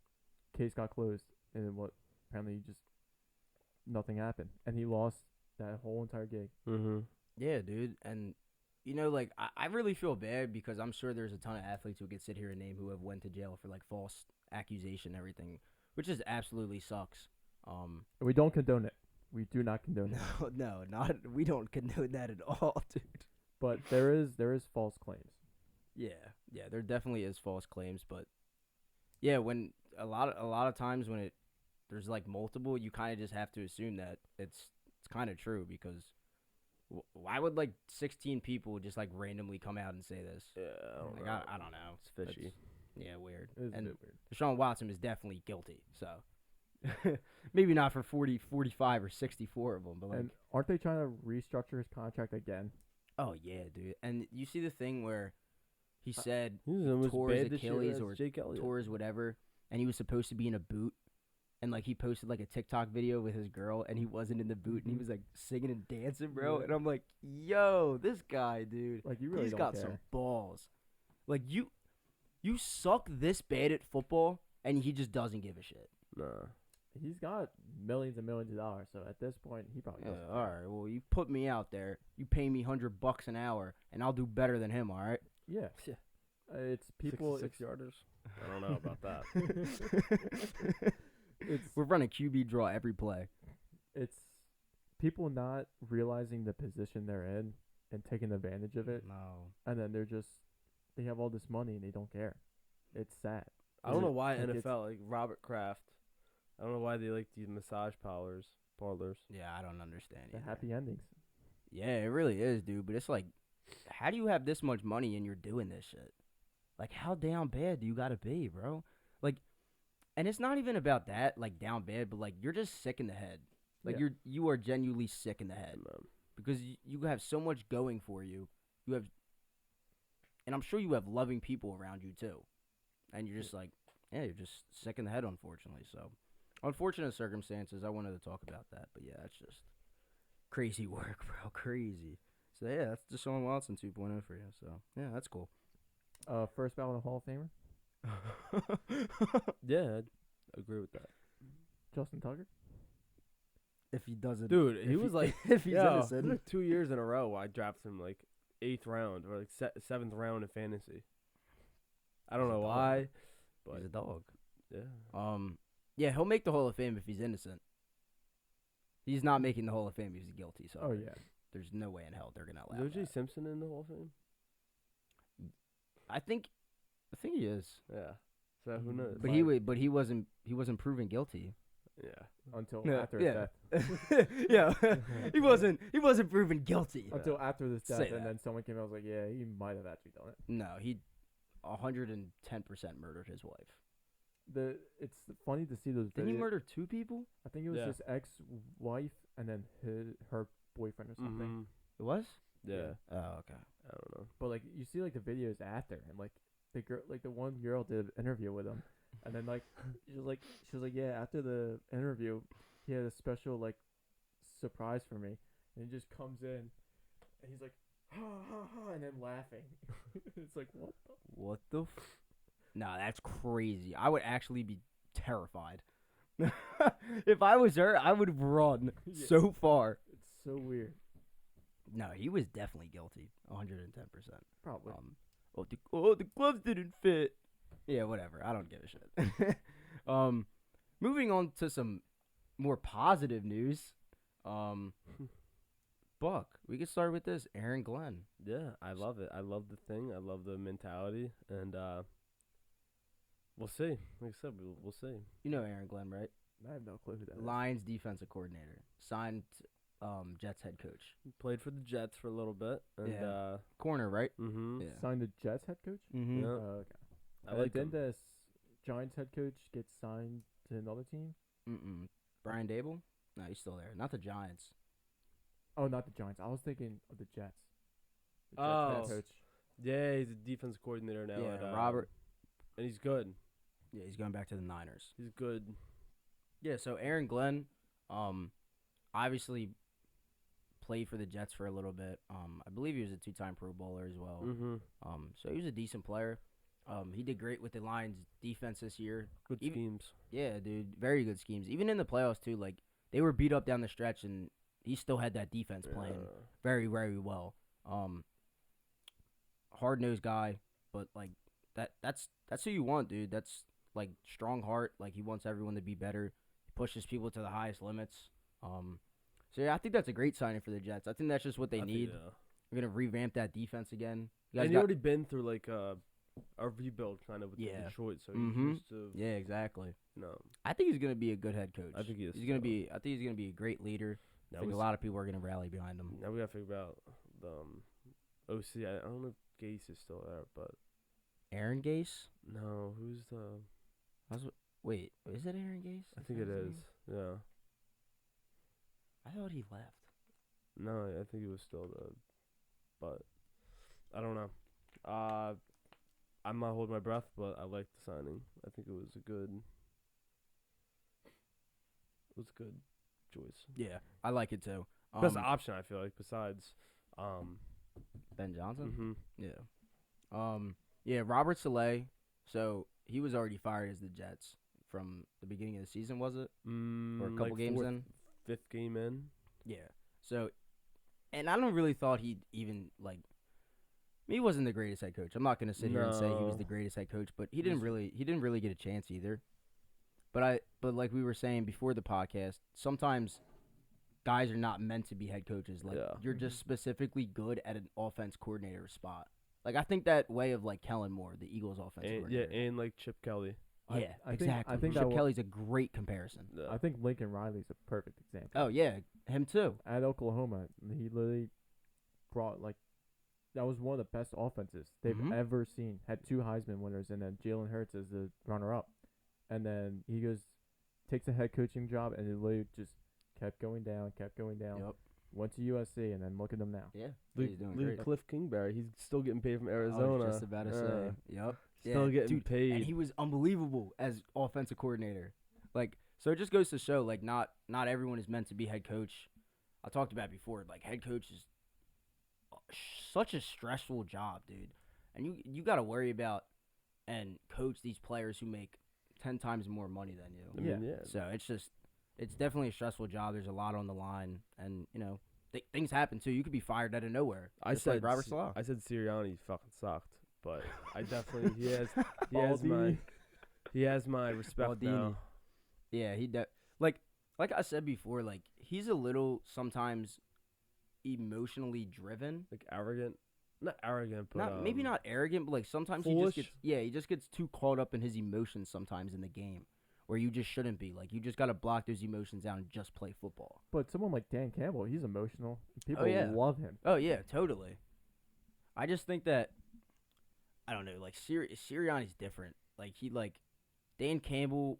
case got closed, and then apparently just nothing happened, and he lost that whole entire gig. Mm-hmm. Yeah, dude, and like I really feel bad because I'm sure there's a ton of athletes who could sit here and name who have went to jail for like false accusation and everything, which is absolutely sucks. We don't condone it. We do not condone it. No, we don't condone that at all, dude. But there is false claims. Yeah, there definitely is false claims, but yeah, when a lot of times when there's like multiple, you kind of just have to assume that it's kind of true because why would like 16 people just like randomly come out and say this? Yeah, I don't Like, know. I don't know. It's fishy. Yeah, weird. It is And a bit weird. Deshaun Watson is definitely guilty, so maybe not for 40, 45, or 64 of them, but like, And aren't they trying to restructure his contract again? oh yeah, dude. And you see the thing where he said He was almost tore his bad this year Achilles as or Jake Elliott. tore his whatever, and he was supposed to be in a boot, and like he posted like a TikTok video with his girl, and he wasn't in the boot, and he was like singing and dancing, bro. Yeah. And I'm like, yo, this guy, dude, Like, you really he's don't got care. some balls. Like you suck this bad at football, and he just doesn't give a shit. Nah. He's got millions and millions of dollars, so at this point, he probably Yeah, doesn't. all right. Well, you put me out there, you pay me $100 an hour, and I'll do better than him. All right. Yeah. Yeah. It's people. 66 yarders. I don't know about that. We're running QB draw every play. It's people not realizing the position they're in and taking advantage of it, No. and then they have all this money and they don't care. It's sad. I don't Is know it- why like, it's- NFL, like Robert Kraft, I don't know why they like these massage parlors. Yeah, I don't understand. The either. happy endings. Yeah, it really is, dude. But it's like, how do you have this much money and you're doing this shit? Like, how down bad do you gotta be, bro? Like, and it's not even about that, like down bad, but like you're just sick in the head. Like Yeah. you are genuinely sick in the head because you have so much going for you. You have, and I'm sure you have loving people around you too, and you're just like, yeah, you're just sick in the head, unfortunately. So, unfortunate circumstances. I wanted to talk about that, but yeah, it's just crazy work, bro, crazy. So yeah, that's Deshaun Watson 2.0 for you. So yeah, that's cool. First ballot Hall of Famer, Yeah, I agree with that. Justin Tucker. If he doesn't, Dude, he was like, if he's yeah, innocent. like 2 years in a row, I drafted him like 8th round or like 7th round in fantasy. I don't He's a know dog. why, but He's a dog. yeah. Yeah, he'll make the Hall of Fame if he's innocent. He's not making the Hall of Fame if he's guilty. So Oh yeah. there's no way in hell they're gonna allow Is O.J. that. Simpson in the Hall of Fame? I think he is, Yeah. So who knows? but he wasn't proven guilty. Yeah. Until Yeah, after his yeah. death. Yeah, he wasn't proven guilty. Until after this Say death, that. and then someone came out and was like, "Yeah, he might have actually done it." No, he 110% murdered his wife. It's funny to see those Didn't he videos. murder 2 people? I think it was Yeah. his ex-wife and then her boyfriend or something. Mhm. It was? Yeah. Oh, okay. I don't know. But like you see like the videos after, and like the girl, like the one girl did an interview with him, and then like she was like yeah, after the interview, he had a special like surprise for me, and he just comes in, and he's like ha ha ha, and then laughing. It's like what the What the Nah, that's crazy. I would actually be terrified. If I was her, I would run Yeah. so far. It's so weird. No, he was definitely guilty. 110%. Probably. The gloves didn't fit. Yeah, whatever. I don't give a shit. Moving on to some more positive news. Buck, we can start with this. Aaron Glenn. Yeah, I love it. I love the thing. I love the mentality, and we'll see. Like I said, we'll see. You know Aaron Glenn, right? I have no clue who that is. Lions defensive coordinator. Signed Jets head coach. Played for the Jets for a little bit, and Yeah. Corner, right? mhm. Yeah. Signed the Jets head coach. Mm-hmm. Yeah. Okay. I like didn't him. the Giants head coach get signed to another team? Mm-mm. Brian Dable? No, he's still there. Not the Giants. Oh, not the Giants. I was thinking of the Jets. The Jets Oh. head coach. Yeah, he's a defense coordinator now. Yeah, at, Robert. and he's good. Yeah, he's going back to the Niners. He's good. Yeah, so Aaron Glenn, obviously played for the Jets for a little bit. I believe he was a 2-time Pro Bowler as well. Mhm. So he was a decent player. He did great with the Lions defense this year. Good Even- schemes. Yeah, dude, very good schemes. Even in the playoffs too, like they were beat up down the stretch, and he still had that defense playing very, very well. Hard nosed guy, but like that's who you want, dude. That's like strong heart. Like he wants everyone to be better. He pushes people to the highest limits. So yeah, I think that's a great signing for the Jets. I think that's just what they I think, need. yeah. We're gonna revamp that defense again. You guys And he got- already been through like a rebuild kind of with Yeah. Detroit, so he's Mhm. used to yeah, exactly. no. I think he's gonna be a good head coach. I think he is. He's gonna too. be. I think he's gonna be a great leader. I Now think we a lot of people are gonna rally behind him. Now we gotta figure out the OC. I don't know if Gase is still there, but Aaron Gase? no, who's the? Wait, is it Aaron Gase? I think it that his is. name? Yeah. I thought he left. No, I think he was still the, but I don't know. I'm not holding my breath, but I like the signing. I think it was a good. It was a good choice. Yeah, I like it too. Best option, I feel like, besides. Ben Johnson. Mhm. Yeah. Yeah, Robert Saleh. So he was already fired as the Jets from the beginning of the season, was it? Or a couple like games in? fifth game in. Yeah. So, and I don't really thought he'd even like. He wasn't the greatest head coach. I'm not gonna sit here and say he was No. the greatest head coach, but he He's- didn't really get a chance either. But like we were saying before the podcast, sometimes guys are not meant to be head coaches. Like Yeah. you're just specifically good at an offense coordinator spot. Like I think that way of like Kellen Moore, the Eagles offense And, coordinator. and like Chip Kelly. Yeah, I think- exactly. I think Chip that Kelly's a great comparison. Yeah. I think Lincoln Riley's a perfect example. Oh yeah, him too. At Oklahoma, he literally brought like that was one of the best offenses they've Mhm. ever seen. Had 2 Heisman winners, and then Jalen Hurts as the runner-up. And then he takes a head coaching job, and it literally just kept going down. Yep. Went to USC, and then look at them now. Yeah, Look, he's doing look great. at Cliff Kingsbury. He's still getting paid from I Arizona. was just about to say. Yep. Still Yeah, getting dude, paid. And he was unbelievable as offensive coordinator. Like, so it just goes to show, like, not everyone is meant to be head coach. I talked about it before. Like, head coach is such a stressful job, dude. And you got to worry about and coach these players who make 10 times more money than you. I mean, yeah. So it's definitely a stressful job. There's a lot on the line, and things happen too. You could be fired out of nowhere. I just like said Robert Salah. I said Sirianni fucking sucked, but I definitely he has Baldini. my respect Baldini. now. Yeah, like I said before, like he's a little sometimes emotionally driven. Like arrogant, not arrogant, but Not maybe not arrogant, but like sometimes foolish? he just gets too caught up in his emotions sometimes in the game, where you just shouldn't be. Like you just gotta block those emotions down and just play football. But someone like Dan Campbell, he's emotional. People yeah. love him. Oh yeah, totally. I just think that I don't know, like Sirianni's different. Like Dan Campbell,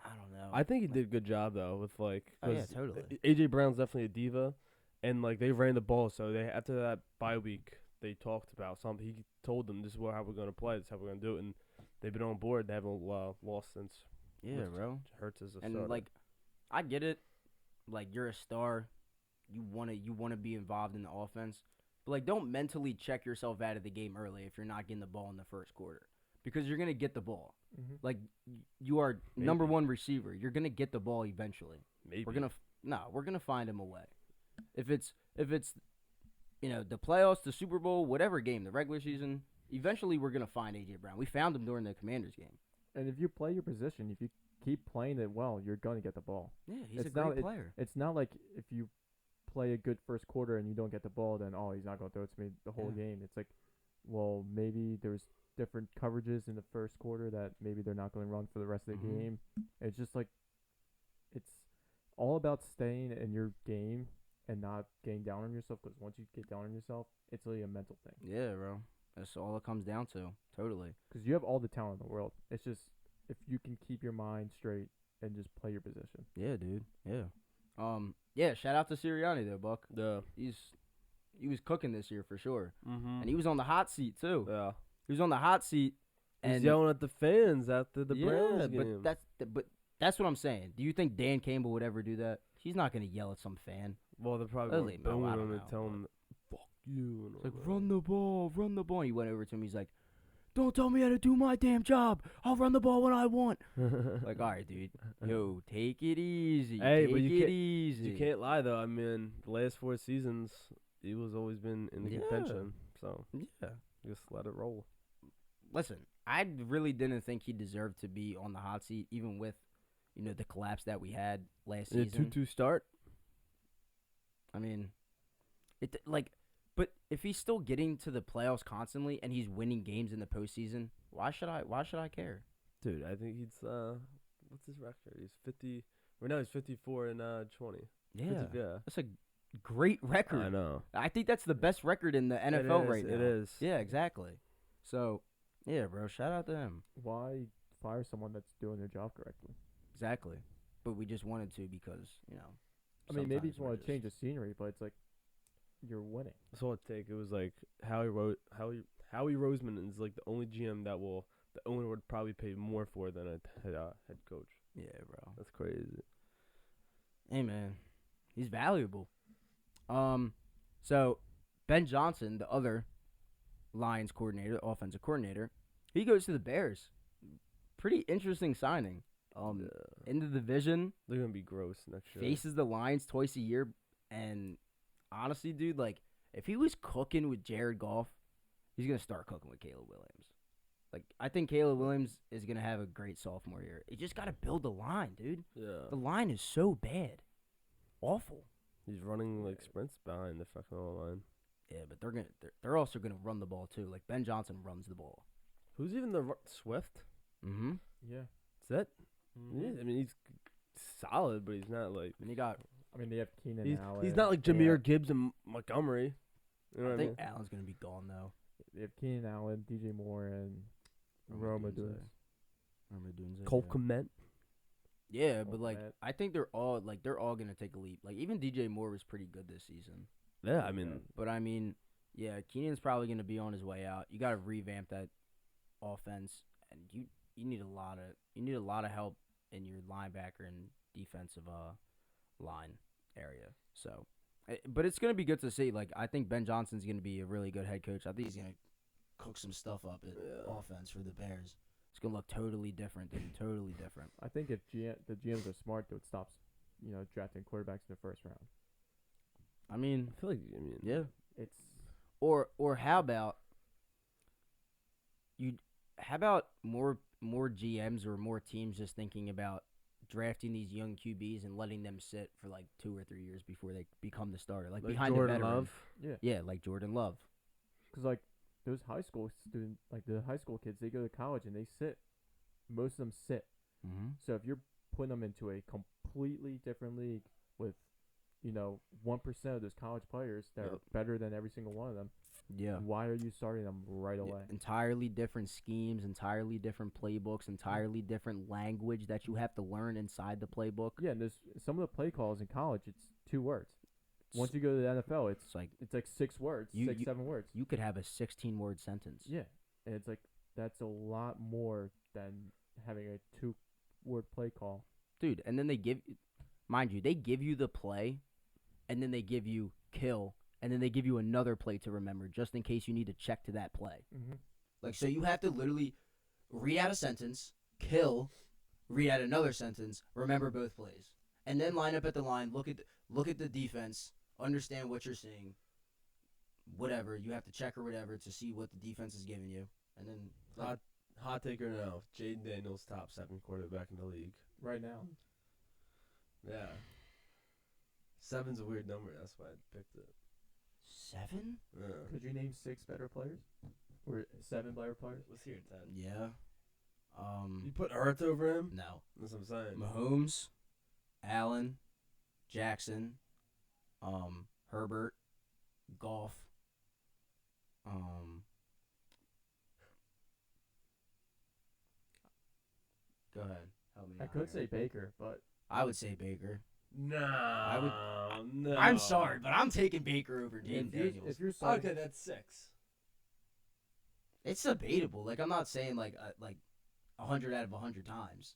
I don't know. I think he did a good job though with like. Oh, yeah, 'cause totally. AJ Brown's definitely a diva, and like they ran the ball. So they after that bye week, they talked about something. He told them this is how we're gonna play. This is how we're gonna do it, and they've been on board. They haven't lost since. Yeah, which bro. Hurts as a And starter. like, I get it. Like, you're a star. You wanna be involved in the offense, but like, don't mentally check yourself out of the game early if you're not getting the ball in the first quarter, because you're gonna get the ball. Mm-hmm. Like, you are number Maybe. one receiver. You're gonna get the ball eventually. Maybe We're gonna find him a way. If it's the playoffs, the Super Bowl, whatever game, the regular season, eventually we're gonna find AJ Brown. We found him during the Commanders game. And if you play your position, if you keep playing it well, you're going to get the ball. Yeah, he's It's a great not- player. It's not like if you play a good first quarter and you don't get the ball, then he's not going to throw it to me the whole Yeah. game. It's like, well, maybe there's different coverages in the first quarter that maybe they're not going to run for the rest of the Mhm. game. It's just like it's all about staying in your game and not getting down on yourself, because once you get down on yourself, it's really a mental thing. Yeah, bro. That's all it comes down to. Totally. Because you have all the talent in the world. It's just if you can keep your mind straight and just play your position. Yeah, dude. Yeah. Yeah. Shout out to Sirianni though, Buck. yeah. He was cooking this year for sure, Mm-hmm. and he was on the hot seat too. Yeah. He was on the hot seat, He's and yelling at the fans after the yeah, Browns game. but that's what I'm saying. Do you think Dan Campbell would ever do that? He's not gonna yell at some fan. well, they're probably Really, going bro, I to don't him know, and tell him, "Fuck you." And It's like, all that. run the ball, run the ball. He went over to him. He's like, don't tell me how to do my damn job. I'll run the ball when I want. Like, all right, dude. Yo, take it easy. Hey, take but you it can't- easy. You can't lie though. I mean, the last 4 seasons, he was always been in the Yeah. contention. So Yeah. just let it roll. Listen, I really didn't think he deserved to be on the hot seat, even with, the collapse that we had last In a season. 2-2 start. I mean, but if he's still getting to the playoffs constantly and he's winning games in the postseason, why should I care? Dude, I think he's what's his record? He's 50. Right now he's 54 and 20. Yeah, 50, yeah. that's a great record. I know. I think that's the best record in the NFL right now. It is. Yeah, exactly. So, yeah, bro, shout out to him. Why fire someone that's doing their job correctly? Exactly. But we just wanted to because, I mean, maybe sometimes you we're want to change the scenery, but it's like you're winning. That's all it take. It was like Howie Roseman is like the only GM that the owner would probably pay more for than a head coach. Yeah, bro. That's crazy. Hey, man, he's valuable. So Ben Johnson, the other Lions coordinator, offensive coordinator, he goes to the Bears. Pretty interesting signing. In the division, They're gonna be gross next year. faces the Lions twice a year, and honestly, dude, like if he was cooking with Jared Goff, he's gonna start cooking with Caleb Williams. Like I think Caleb Williams is gonna have a great sophomore year. You just gotta build the line, dude. Yeah. The line is so bad, awful. He's running like sprints behind the fucking line. Yeah, but they're also gonna run the ball too. Like Ben Johnson runs the ball. Who's even the Swift? Mm-hmm. Yeah. Is that? Yeah, I mean, he's solid, but he's not like. And you got. I mean, they have Keenan He's, Allen. he's not like They Jameer have- Gibbs and Montgomery. You know I what I think mean? Allen's gonna be gone though. They have Keenan Allen, DJ Moore, and Roma Dunze. Cole Kmet. Yeah, but Cole like Kmet. I think they're all gonna take a leap. Like even DJ Moore was pretty good this season. Yeah, I mean, But I mean, yeah, Keenan's probably gonna be on his way out. You gotta revamp that offense, and you need a lot of help in your linebacker and defensive line area. So, but it's gonna be good to see. Like I think Ben Johnson's gonna be a really good head coach. I think he's gonna cook some stuff up at offense for the Bears. It's gonna look totally different, dude. Totally different. I think if the GMs are smart, they would stop, drafting quarterbacks in the first round. I mean, I feel like yeah. It's Or how about more GMs or more teams just thinking about drafting these young QBs and letting them sit for like 2 or 3 years before they become the starter, like behind Jordan a veteran. Love. Yeah, like Jordan Love. because like those high school students, like the high school kids, they go to college and they sit. Most of them sit. Mm-hmm. So if you're putting them into a completely different league with, 1% of those college players that are Yep. better than every single one of them, Yeah. Why are you starting them right away? Entirely different schemes, entirely different playbooks, entirely different language that you have to learn inside the playbook. Yeah, and there's some of the play calls in college. It's 2 words. It's- Once you go to the NFL, It's like it's like 6 words, You- 7 words. you could have a 16-word sentence. Yeah, and it's like that's a lot more than having a 2-word play call. Dude, and then they give you the play, and then they give you kill, and then they give you another play to remember just in case you need to check to that play. Mm-hmm. Like, so you have to literally read out a sentence, kill, read out another sentence, remember both plays, and then line up at the line, look at the defense, understand what you're seeing, whatever you have to check or whatever to see what the defense is giving you, and then Hot take or no? Jaden Daniels top 7 quarterback in the league. Right now, Yeah. 7's a weird number. That's why I picked it. 7. Yeah. could you name 6 better players or 7 better players? Let's hear it, Ted. Yeah. You put Hurts over him? No. That's what I'm saying. Mahomes, Allen, Jackson, Herbert, Goff, Go ahead. Help me I out could here. say Baker, but I would say Baker. No. No. I'm sorry, but I'm taking Baker over Jaden if you're, Daniels. if you're starting, Okay, that's 6. It's debatable. Like, I'm not saying like 100 out of 100 times.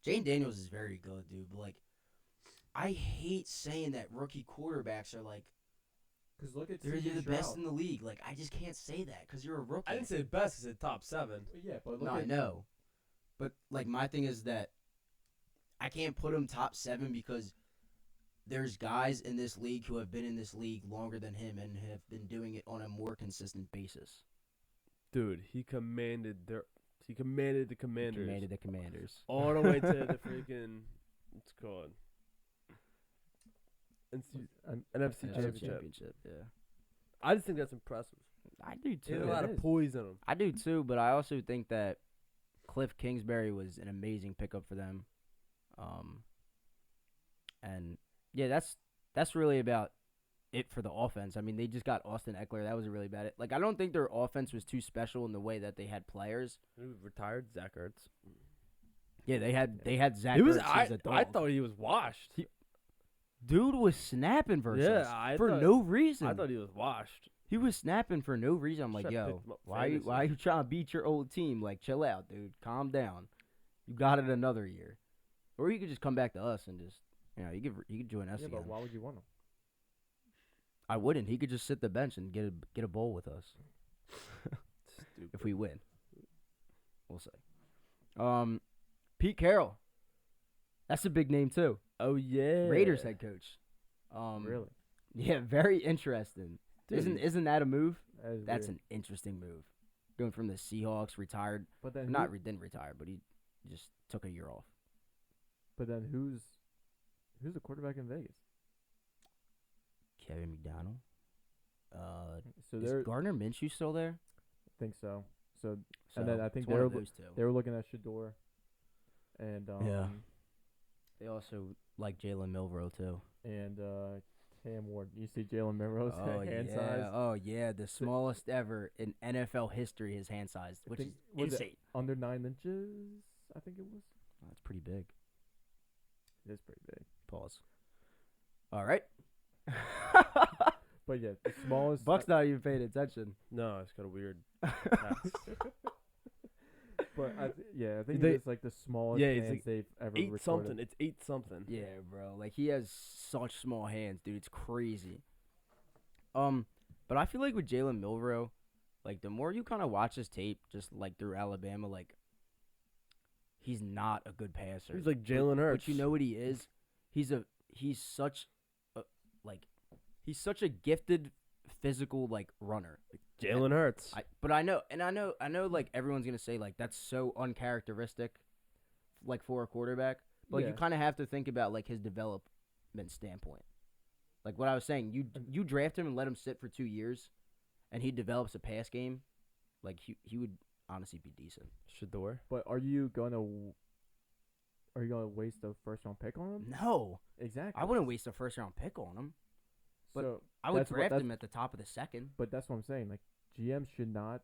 Jaden Daniels is very good, dude. But like, I hate saying that rookie quarterbacks are like because look at they're CJ the best Stroud. in the league. Like, I just can't say that because you're a rookie. I didn't say best. I said top 7. Yeah, but look No, I at know. But like, my thing is that I can't put him top 7 because there's guys in this league who have been in this league longer than him and have been doing it on a more consistent basis. Dude, he commanded the Commanders. Commanded the Commanders. All the way to the freaking, what's it called? NFC Championship. Yeah. I just think that's impressive. I do He has too. a lot it of is. poise in him. I do too, but I also think that Cliff Kingsbury was an amazing pickup for them. And yeah, that's really about it for the offense. I mean, they just got Austin Eckler. That was really bad. Like, I don't think their offense was too special in the way that they had players. He retired Zach Ertz. Yeah, they had Zach He was. Ertz as a dog. I thought he was washed. Dude was snapping versus us I for thought- no reason. I thought he was washed. He was snapping for no reason. I'm like, Should've yo, picked him up why fantasy. are you trying to beat your old team? Like, chill out, dude. Calm down. You got it another year, or you could just come back to us and just, you could join us yeah, again. but why would you want him? I wouldn't. He could just sit the bench and get a bowl with us Stupid. if we win. We'll see. Pete Carroll. That's a big name too. Oh yeah. Raiders head coach. Really? Yeah, very interesting. Dude. Isn't that a move? That is That's weird. an interesting move. Going from the Seahawks, retired. But then Didn't retire, but he just took a year off. But then who's the quarterback in Vegas? Kevin McDonald. So Is they're Gardner Minshew still there? I think so. So So and then I think it's one they're of those two. they were looking at Shador, and Yeah. They also like Jalen Milroe too. and Cam Ward. You see Jalen Milroe's Oh hand yeah, size oh yeah, the smallest ever in NFL history. His hand size, which is was it insane. under 9 inches. I think it was. That's pretty big. It is pretty big. Pause. All right. But yeah, the smallest. Buck's not even paying attention. No, it's got a weird. But I think They- it's like the smallest Yeah, it's hands like they've ever 8 recorded. something. It's 8 something. Yeah, bro. Like, he has such small hands, dude. It's crazy. But I feel like with Jalen Milroe, like, the more you kind of watch his tape, just like through Alabama, like, he's not a good passer. He's like Jalen Hurts. But you know what he is? He's such a gifted physical like runner. Jalen Hurts. But I know like everyone's gonna say like that's so uncharacteristic, like for a quarterback. But Yeah. you kind of have to think about like his development standpoint. Like what I was saying, you draft him and let him sit for 2 years, and he develops a pass game, like he would honestly be decent. Shador. But are you gonna waste a first round pick on him? No, Exactly. I wouldn't waste a first round pick on him. But so I would That's what- draft that's- him at the top of the second. But that's what I'm saying. Like GMs should not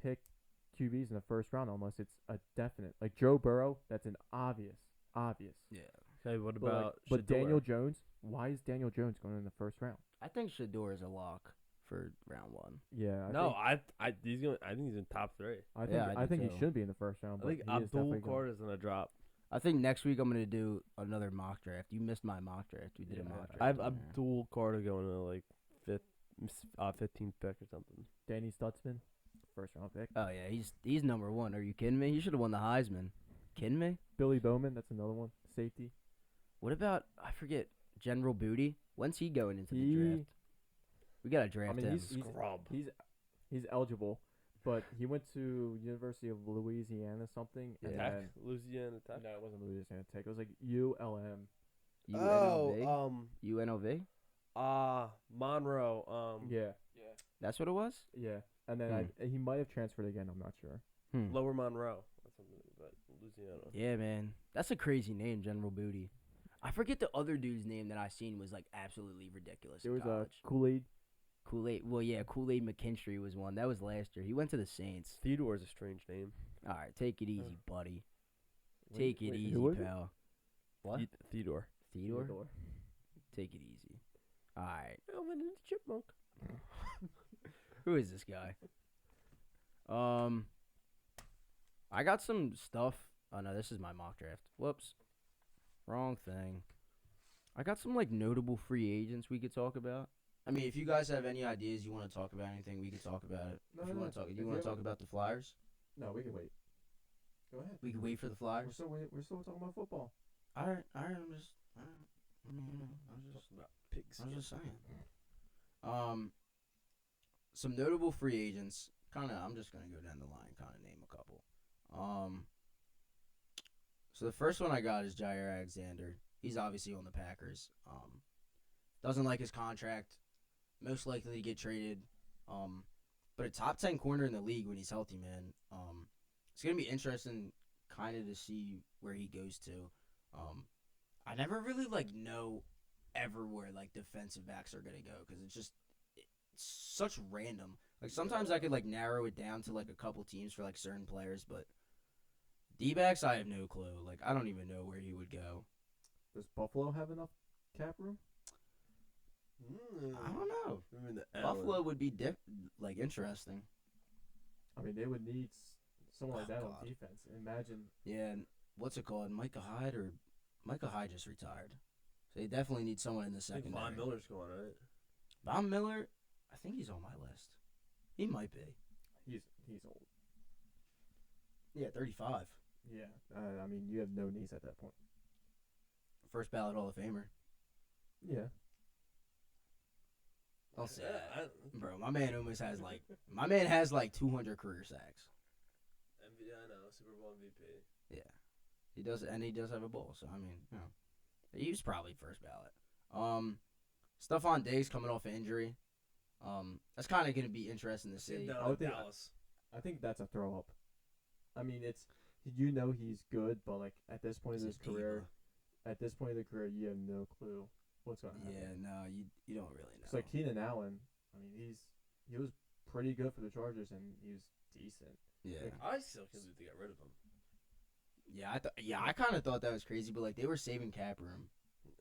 pick QBs in the first round unless it's a definite. Like Joe Burrow, that's an obvious. Yeah. Okay, what But, about but Shador? Daniel Jones, why is Daniel Jones going in the first round? I think Shador is a lock for round 1. Yeah, I think he's in top 3. I think Yeah, I I do think too. he should be in the first round. I But think he is definitely Abdul going. Carter's gonna drop. I think next week I'm gonna do another mock draft. You missed my mock draft. We did a Yeah, mock draft. I have on there. Abdul Carter going to like 15th pick or something. Danny Stutzman, first round pick. Oh yeah, he's number 1. Are you kidding me? He should have won the Heisman. Kidding me? Billy Bowman, that's another one. Safety. What about I forget General Booty? When's he going into the He- draft? We gotta draft I mean, him. Scrub. he's eligible, but he went to University of Louisiana something. And Tech? then- Louisiana Tech. no, it wasn't Louisiana Tech. It was like ULM. UNLV. UNLV. Monroe. Yeah, That's what it was. yeah. And then he might have transferred again. I'm not sure. Lower Monroe. That's something, but Louisiana. Yeah, man, that's a crazy name, General Booty. I forget the other dude's name that I seen was like absolutely ridiculous. There in was a college. Kool-Aid. Kool-Aid. Well, yeah, Kool-Aid McKinstry was one. That was last year. He went to the Saints. Theodore is a strange name. All right, take it easy, buddy. Wait, Take it wait, easy, who was it? pal. What? Theodore. Theodore? Take it easy. All right. Alvin and the Chipmunk. Who is this guy? I got some stuff. Oh no, this is my mock draft. Whoops. Wrong thing. I got some like notable free agents we could talk about. I mean, if you guys have any ideas you want to talk about anything, we could talk about it. No, if you no, want to no. talk, If you you want to have- talk about the Flyers? No, we can wait. Go ahead. We could wait for the Flyers. We're still talking about football. All right. I'm just. I mean, you know, Pigs. I was just saying. Some notable free agents. I'm just gonna go down the line. Name a couple. So the first one I got is Jair Alexander. He's obviously on the Packers. Doesn't like his contract. Most likely to get traded. But a top 10 corner in the league when he's healthy, man. It's gonna be interesting, kind of to see where he goes to. I never really know ever where defensive backs are gonna go because it's such random. Sometimes I could narrow it down to a couple teams for certain players, but D-backs I have no clue. I don't even know where he would go. Does Buffalo have enough cap room? I don't know. Buffalo would be interesting. I mean, they would need someone like Oh, that God. on defense. Imagine. Yeah, and what's it called? Micah Hyde just retired, so they definitely need someone in the I think secondary. Von Miller's going, right? Von Miller, I think he's on my list. He might be. He's old. Yeah, 35. Yeah. I mean, you have no knees at that point. First ballot Hall of Famer. Yeah. I'll say Yeah, that. Bro, my man almost has 200 career sacks. I know, Super Bowl MVP. Yeah. He does, and he does have a bowl, so I mean, he was probably first ballot. Stephon Diggs coming off an injury. That's kind of going to be interesting to see. I would think- I think that's a throw up. I mean, he's good, but at this point in his career, you have no clue what's going to happen. Yeah, no, you don't really know. It's like Keenan Allen. I mean, he was pretty good for the Chargers, and he was decent. Yeah. I still can't believe they got rid of him. Yeah, I kind of thought that was crazy, but they were saving cap room.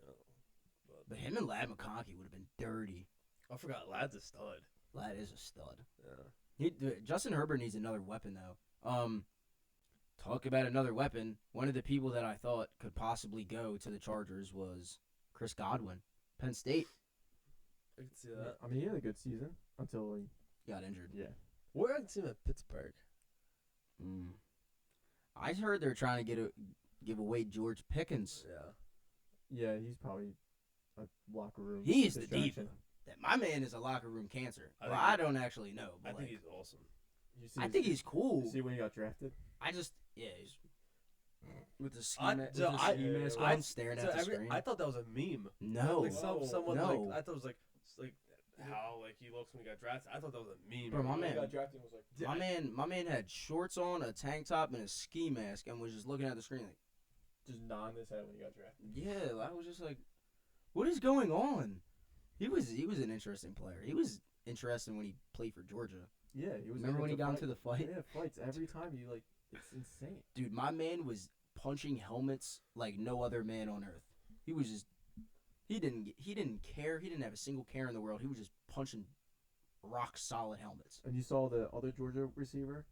No, But him and Lad McConkey would have been dirty. I forgot Lad's a stud. Lad is a stud. Yeah. Justin Herbert needs another weapon though. Talk about another weapon. One of the people that I thought could possibly go to the Chargers was Chris Godwin, Penn State. I can see that. I mean, he had a good season until he. Got injured. Yeah. Where I can see him at Pittsburgh. I heard they're trying to give away George Pickens. Yeah. Yeah, he's probably a locker room. He's the distraction. diva. That my man is a locker room cancer. I Well, think I don't actually know. I But think he's awesome. You see I his- think he's cool. You see when he got drafted? He's with the ski, I- with so the I- ski mask I- on, staring So at the screen. I thought that was a meme. No. Someone No. I thought it was like how he looks when he got drafted. I thought that was a meme. Bro, my When he man- got drafted, was like, My man had shorts on, a tank top, and a ski mask, and was just looking at the screen like, just nodding his head when he got drafted. yeah. I was just like, what is going on? He was an interesting player. He was interesting when he played for Georgia. Yeah, he was. Remember able when he got into fight. the fight? Yeah, fights every time. You like, it's insane. Dude, my man was punching helmets like no other man on earth. He was just he didn't care. He didn't have a single care in the world. He was just punching rock solid helmets. And you saw the other Georgia receiver.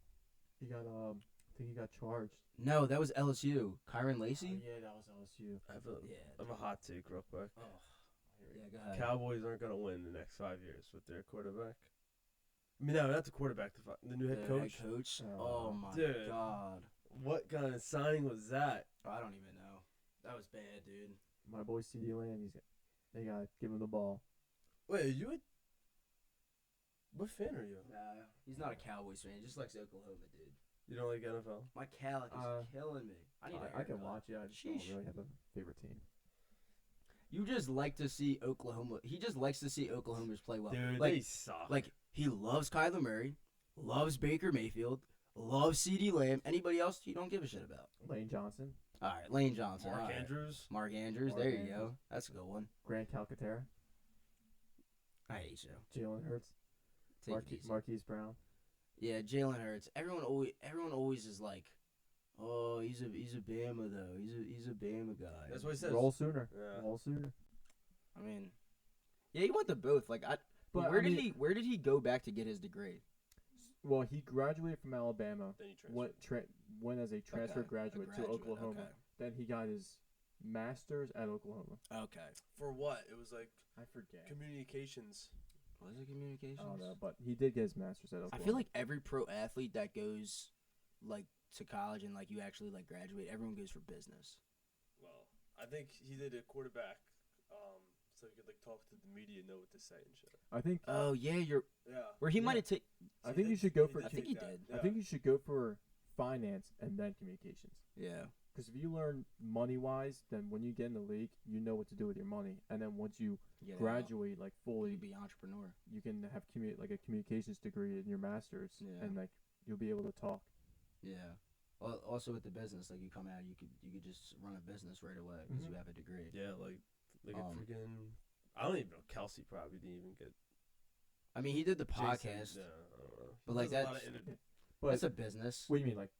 He got I think he got charged. No, that was LSU. Kyron Oh, Lacey. yeah, that was LSU. I have Yeah. a hot take real quick. Oh, yeah, go ahead. Cowboys aren't gonna win the next 5 years with their quarterback. I mean, no, not the quarterback. The new head coach. Head coach. Oh, Oh my dude. god. What kind of signing was that? I don't even know. That was bad, dude. My boy CD Lamb. They gotta give him the ball. Wait, are you a... What fan are you? Nah, he's not a Cowboys fan. He just likes Oklahoma, dude. You don't like NFL? My Calic is killing me. I need a I can haircut. watch it. I just Sheesh. don't really have a favorite team. You just like to see Oklahoma. He just likes to see Oklahomers play well. Dude, like, they suck. like he loves Kyler Murray, loves Baker Mayfield, loves CeeDee Lamb. Anybody else he don't give a shit about. Lane Johnson, All right, Lane Johnson. Mark all right. Andrews. Mark Andrews. Mark There you Andrews. go. That's a good one. Grant Calcaterra, I hate you. Jalen Hurts, Take it easy. Marquise Brown. Yeah, Jalen Hurts. Everyone always is like, oh, he's a Bama though. He's a Bama guy. That's what he says. Roll Sooner. Yeah. Roll Sooner. I mean, yeah, he went to both. Like, But where did he go back to get his degree? Well, he graduated from Alabama. Then he transferred. Went as a transfer Okay, graduate to Oklahoma. Okay. Then he got his master's at Oklahoma. Okay. For what? It was like I forget. communications. Was it communications? I don't know, but he did get his master's at I Oklahoma. feel like every pro athlete that goes like to college and like you actually like graduate, everyone goes for business. Well, I think he did a quarterback, so he could like talk to the media, know what to say and shit. I think Oh yeah, you're Yeah. where he Yeah. might have taken. I think you should go for. I think he did. I think you should go for finance and then communications. Yeah. Because if you learn money wise, then when you get in the league, you know what to do with your money. And then once you Get graduate like out. fully, You be entrepreneur. you can have like a communications degree in your master's, Yeah. and like you'll be able to talk. Yeah. Well, also with the business, like you come out, you could just run a business right away because you have a degree. Yeah, like a Um, freaking. I don't even know. Kelsey probably didn't even get. I mean, he did the Jason, podcast, yeah, I don't know. but He like does a lot that's of inter- But that's a business. what do you mean, like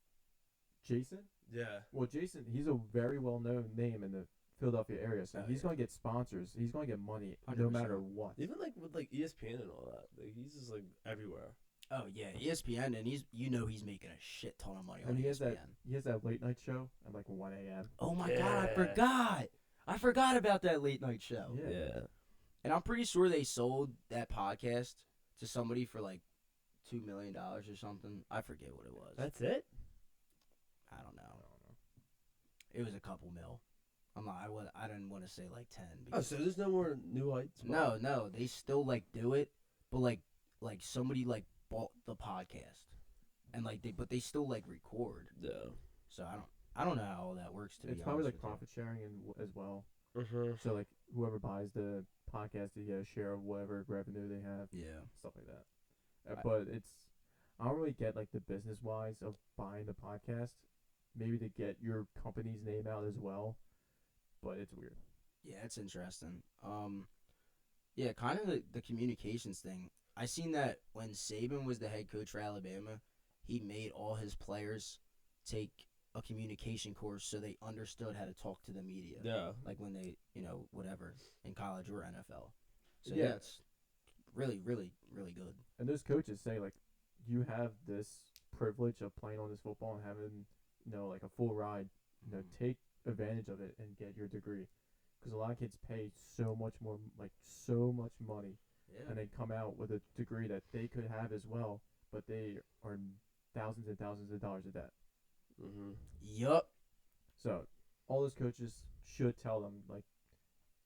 Jason? yeah. Well, Jason, he's a very well known name in the Philadelphia area, so Oh, he's yeah. gonna get sponsors. He's gonna get money no 100%. matter what. Even like with like ESPN and all that, like he's just like everywhere. Oh yeah, ESPN, and he's making a shit ton of money on And he ESPN. has that late night show at like 1 a.m. Oh my god, I Yeah. forgot. I forgot about that late night show. Yeah. And I'm pretty sure they sold that podcast to somebody for like $2 million or something. I forget what it was. That's it. I don't know. It was a couple mil. I didn't want to say like 10. Oh, Because so there's no more New Heights. no, they still like do it, but like somebody like bought the podcast, and like they still like record. Yeah. So I don't know how all that works. To It's be probably honest like with you. profit sharing as well. Mm-hmm. So like whoever buys the podcast, they get a share of whatever revenue they have, Yeah. stuff like that. Right. But I don't really get like the business wise of buying the podcast. Maybe to get your company's name out as well, but it's weird. Yeah, it's interesting. Yeah, kind of the communications thing. I seen that when Saban was the head coach for Alabama, he made all his players take a communication course so they understood how to talk to the media. Yeah. Like when they, whatever, in college or NFL. So Yeah. yeah, it's really, really, really good. And those coaches say like, you have this privilege of playing on this football and having like a full ride. Take advantage of it and get your degree, because a lot of kids pay so much more, like so much money, Yeah. and they come out with a degree that they could have as well, but they are thousands and thousands of dollars of debt. Mm-hmm. Yup. So all those coaches should tell them like,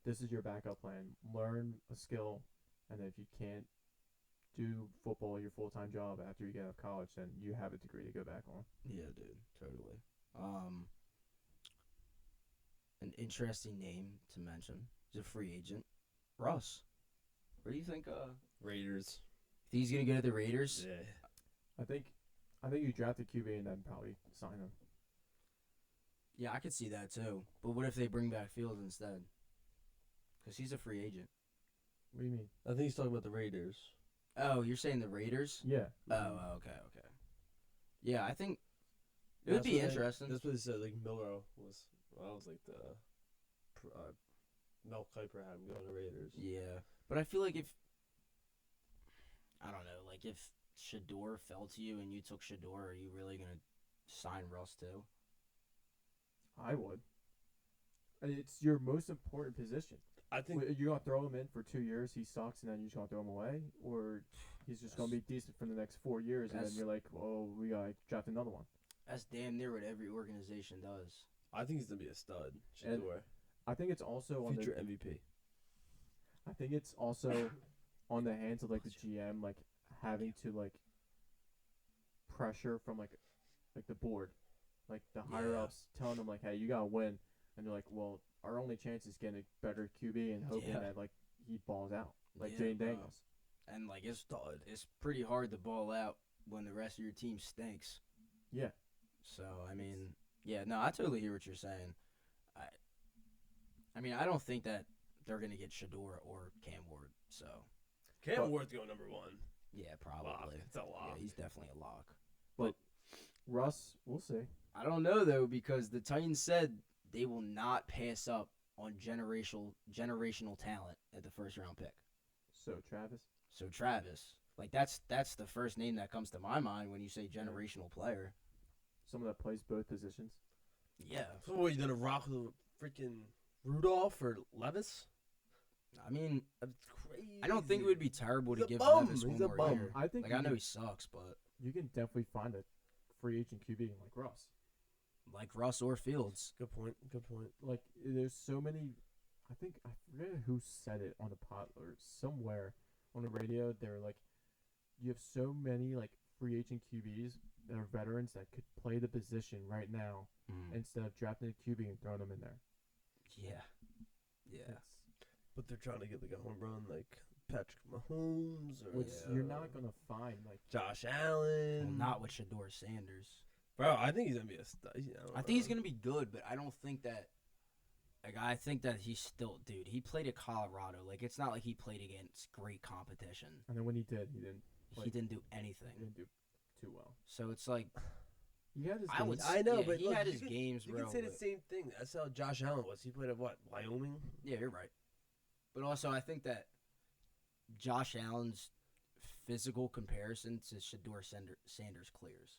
this is your backup plan. Learn a skill, and if you can't do football your full-time job after you get out of college, then you have a degree to go back on. Yeah, dude, totally. An interesting name to mention is a free agent, Russ. Where do you think? Raiders. Think he's gonna go to the Raiders? Yeah. I think you draft a QB and then probably sign him. Yeah, I could see that too. But what if they bring back Fields instead? Because he's a free agent. What do you mean? I think he's talking about the Raiders. Oh, you're saying the Raiders? Yeah. Okay. Yeah, I think it Yeah, would be interesting. That's what they said. Like Miller was like the Mel Kiper had him going to Raiders. Yeah, but I feel like if I don't know, like if Shador fell to you and you took Shador, are you really gonna sign Russ too? I would. It's your most important position. I think You're gonna throw him in for 2 years, he sucks, and then you're just gonna throw him away, or he's just gonna be decent for the next 4 years, and then That's- you're like, oh, we gotta draft another one. That's damn near what every organization does. he's gonna be a stud. And Shador, I think it's also on future the. MVP. I think it's also on the hands of like the GM, like having to like pressure from like the board, like the higher Yeah. ups telling them like, hey, you gotta win, and they're like, well, our only chance is getting a better QB and hoping Yeah. that like he balls out, like Yeah, Jane bro. Daniels. And like it's pretty hard to ball out when the rest of your team stinks. Yeah. So I mean, yeah, no, I totally hear what you're saying. I mean, I don't think that they're gonna get Shador or Cam Ward. So Cam But- Ward's going number 1. yeah, Lock. probably. It's a lock. Yeah, he's definitely a lock. Russ, we'll see. I don't know though because the Titans said they will not pass up on generational talent at the first round pick. So Travis, So Travis, like that's the first name that comes to my mind when you say generational player. someone that plays both positions. Yeah, So what, you gonna rock with freaking Rudolph or Levis? I mean, That's crazy. I don't think it would be terrible to He's a give bum. Levis one He's a more bum. year. I think Like I know he sucks, but you can definitely find a free agent QB like Russ. like Russ or Fields. Good point. Good point. Like there's so many. I think I forget who said it on the pod or somewhere on the radio. They were like, you have so many like free agent QBs that are veterans that could play the position right now instead of drafting a QB and throwing them in there. Yeah, yeah. It's- But they're trying to get like a home run like Patrick Mahomes or which you're not gonna find like. Josh Well, Allen. not with Shador Sanders. Bro, I think he's gonna be a stud. I think he's gonna be good, but I don't think that. Like I think that he's still, dude. He played at Colorado. Like it's not like he played against great competition. And then when he did, he didn't. He didn't do anything. He didn't do too well. So it's like He had his. I would. games. I know, yeah, but he look, had you his could- games, You bro. can say the but- same thing. That's how Josh Allen was. He played at what? Wyoming? Yeah, you're right. But also, I think that Josh Allen's physical comparison to Shador Sanders clears.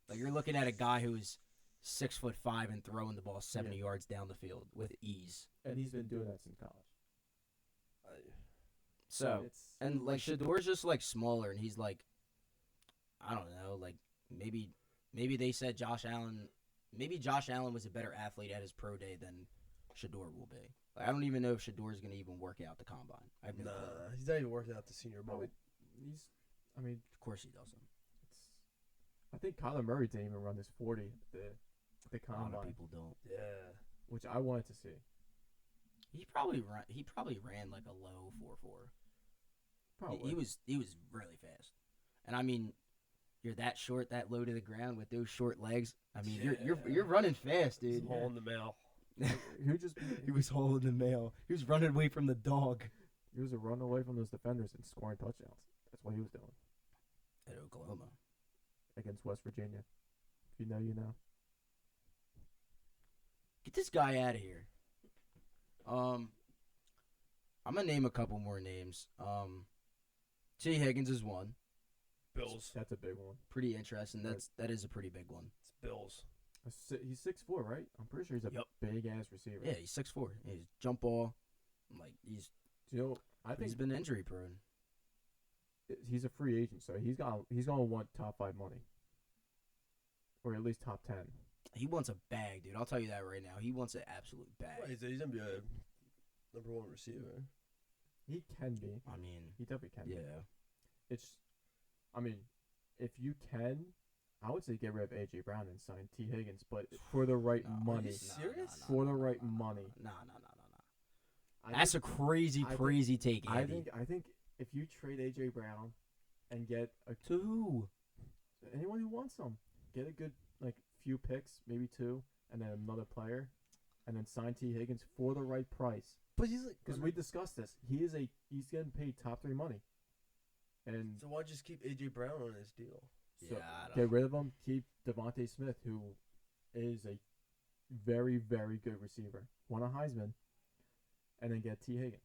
Like you're looking at a guy who's 6'5" and throwing the ball 70 yards down the field with ease. And he's been doing that since college. So it's and like Shador's just like smaller, and he's like, I don't know, like maybe they said Josh Allen. Maybe Josh Allen was a better athlete at his pro day than Shador will be. Like, I don't even know if Shador's gonna even work out the combine. I have no clue. Nah, he's not even working out the Senior Bowl. no, he's. I mean, Of course he doesn't. it's. I think Kyler Murray didn't even run his 40 at the A lot of combine, people don't. Yeah. which I wanted to see. He probably ran like a low 4.4. Probably. He was really fast. And I mean, you're that short, that low to the ground with those short legs. I mean, you're running fast, He's dude. hole in the mail. Who just He was holding the mail. He was running away from the dog. he was a run away from those defenders and scoring touchdowns. That's what he was doing At Oklahoma. against West Virginia. If you know, you know. Get this guy out of here. I'm gonna name a couple more names. T. Higgins is one. Bills. That's a big one. Pretty interesting. That is a pretty big one. It's Bills. He's 6'4", right? I'm pretty sure he's a Yep. big ass receiver. Yeah, he's 6'4". He's jump ball. Like Do you know? I think he's been injury prone. he's a free agent, so he's gonna want top 5 money, or at least top 10. He wants a bag, dude. I'll tell you that right now. He wants an absolute bag. Right, so he's gonna be a number 1 receiver. He can be. I mean, He definitely can. Be. yeah. It's, I mean, if you can, I would say get rid of AJ Brown and sign T Higgins, but for the right No, money. serious? For the right money. Nah. I That's think- a crazy, I think- crazy take, I Andy. think if you trade AJ Brown and get To who? anyone who wants them, get a good like few picks, maybe 2, and then another player, and then sign T Higgins for the right price. But he's like, Because we discussed this, he's getting paid top 3 money. And So why just keep AJ Brown on his deal? so Yeah, I don't get know. rid of him. Keep Devontae Smith, who is a very, very good receiver. Won a Heisman, and then get T Higgins.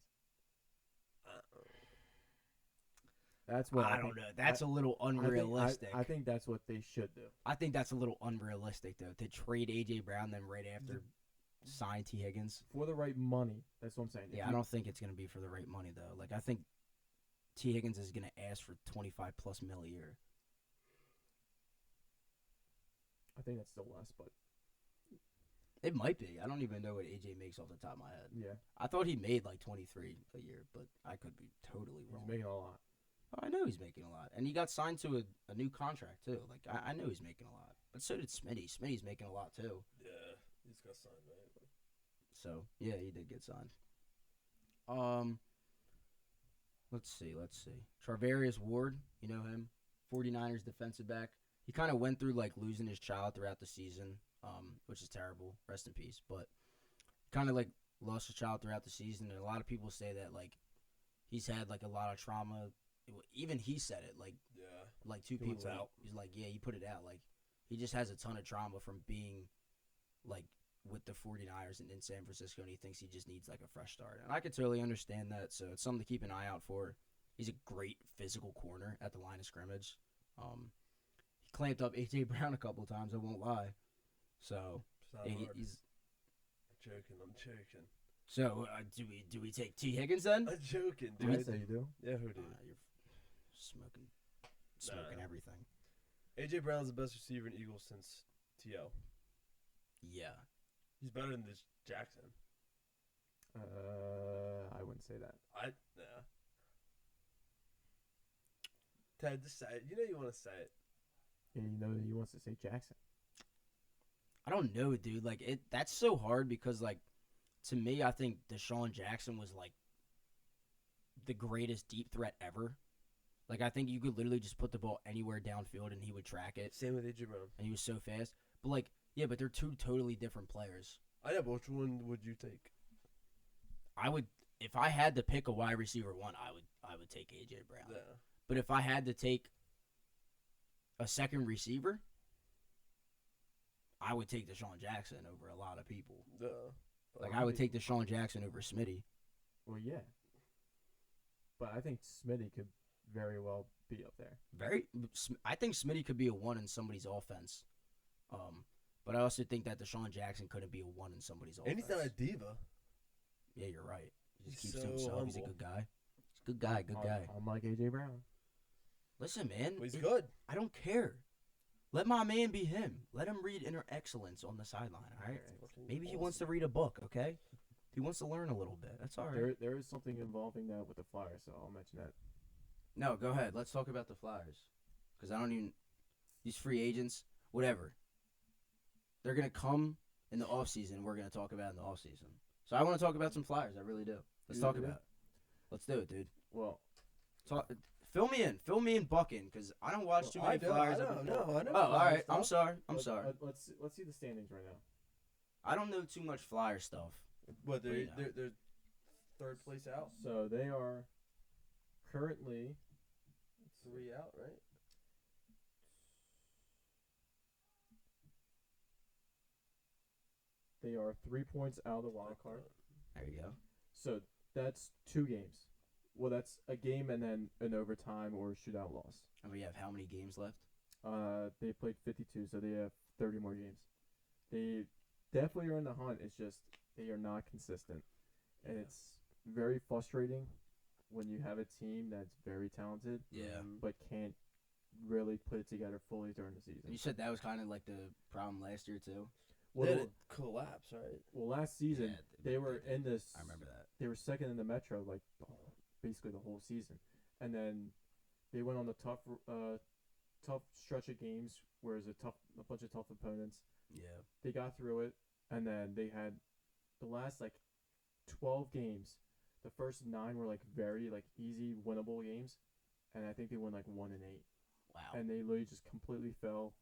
That's what I I think. don't know. That's a little unrealistic. I think that's what they should do. I think that's a little unrealistic though to trade AJ Brown then right after sign T Higgins. For the right money. That's what I'm saying. If Yeah, I don't think it's gonna be for the right money though. Like I think T Higgins is gonna ask for 25+ mil a year. I think that's still less, but It might be. I don't even know what AJ makes off the top of my head. yeah, I thought he made like 23 a year, but I could be totally he's wrong. making a lot. I know he's making a lot, and he got signed to a new contract too. Like I know he's making a lot, but so did Smitty. Smitty's making a lot too. Yeah, he's got signed, right? So yeah, he did get signed. Let's see. Charvarius Ward, you know him, 49ers defensive back. He kind of went through like losing his child throughout the season, which is terrible. Rest in peace. But kind of like lost his child throughout the season, and a lot of people say that like he's had like a lot of trauma. Even he said it Yeah. like two He wants people. out. He's like, yeah, he put it out. Like he just has a ton of trauma from being like with the 49ers and in San Francisco, and he thinks he just needs like a fresh start. And I could totally understand that. So it's something to keep an eye out for. He's a great physical corner at the line of scrimmage. He clamped up AJ Brown a couple of times. I won't lie. So It's not yeah, hard. he's. I'm joking. So do we take T Higgins then? I'm joking, I dude. say you do. Yeah, who did? You're smoking Nah. everything. AJ Brown's the best receiver in Eagles since T.O. Yeah. He's better than this Jackson. I wouldn't say that. Nah. Ted, just say it. You know you want to say it. And you know he wants to say Jackson. I don't know, dude. Like that's so hard because like to me, I think Deshaun Jackson was like the greatest deep threat ever. Like I think you could literally just put the ball anywhere downfield and he would track it, Same with AJ Brown. and he was so fast. But like, yeah, but they're two totally different players. I know, but which one would you take? I would, if I had to pick a wide receiver one, I would take AJ Brown. Yeah. But if I had to take a second receiver, I would take Deshaun Jackson over a lot of people. Yeah. Like I would take Deshaun Jackson over Smitty. Well, yeah. But I think Smitty could very well be up there. I think Smitty could be a one in somebody's offense. But I also think that Deshaun Jackson couldn't be a one in somebody's And offense. he's not a diva. Yeah, you're right. He just He's keeps to so himself. He's a humble. good guy. He's a good guy. Good guy. Unlike AJ Brown. Listen, man. Well, he's good. I don't care. Let my man be him. Let him read inner excellence on the sideline. All right. Maybe he wants to read a book. Okay. He wants to learn a little bit. That's all right. There is something involving that with the Flyers, so I'll mention that. No, go ahead. Let's talk about the Flyers. Because I don't even. These free agents, whatever. They're going to come in the offseason. We're going to talk about it in the offseason. So I want to talk about some Flyers. I really do. Let's You talk do? about it. Let's do it, dude. Well, Fill me in. Fill me in bucking because I don't watch too many I Flyers. know. Oh, all right. I'm sorry. let's see the standings right now. I don't know too much Flyer stuff. But they're, Yeah. they're third place out. So they are currently 3 out, right? they are 3 points out of the wild card. There you go. So that's 2 games. Well, that's a game and then an overtime or shootout loss. And we have how many games left? They played 52, so they have 30 more games. They definitely are in the hunt. It's just they are not consistent, and it's very frustrating when you have a team that's very talented, Yeah. but can't really put it together fully during the season. You said that was kind of like the problem last year too. Well, Then it collapsed, right? last season Yeah, they were in this. I remember that. They were second in the Metro, like basically the whole season, and then they went on the tough stretch of games where it was a bunch of tough opponents. Yeah. They got through it, and then they had the last like 12 games. The first 9 were like very like easy winnable games, and I think they won like 1 and 8. Wow. And they literally just completely fell.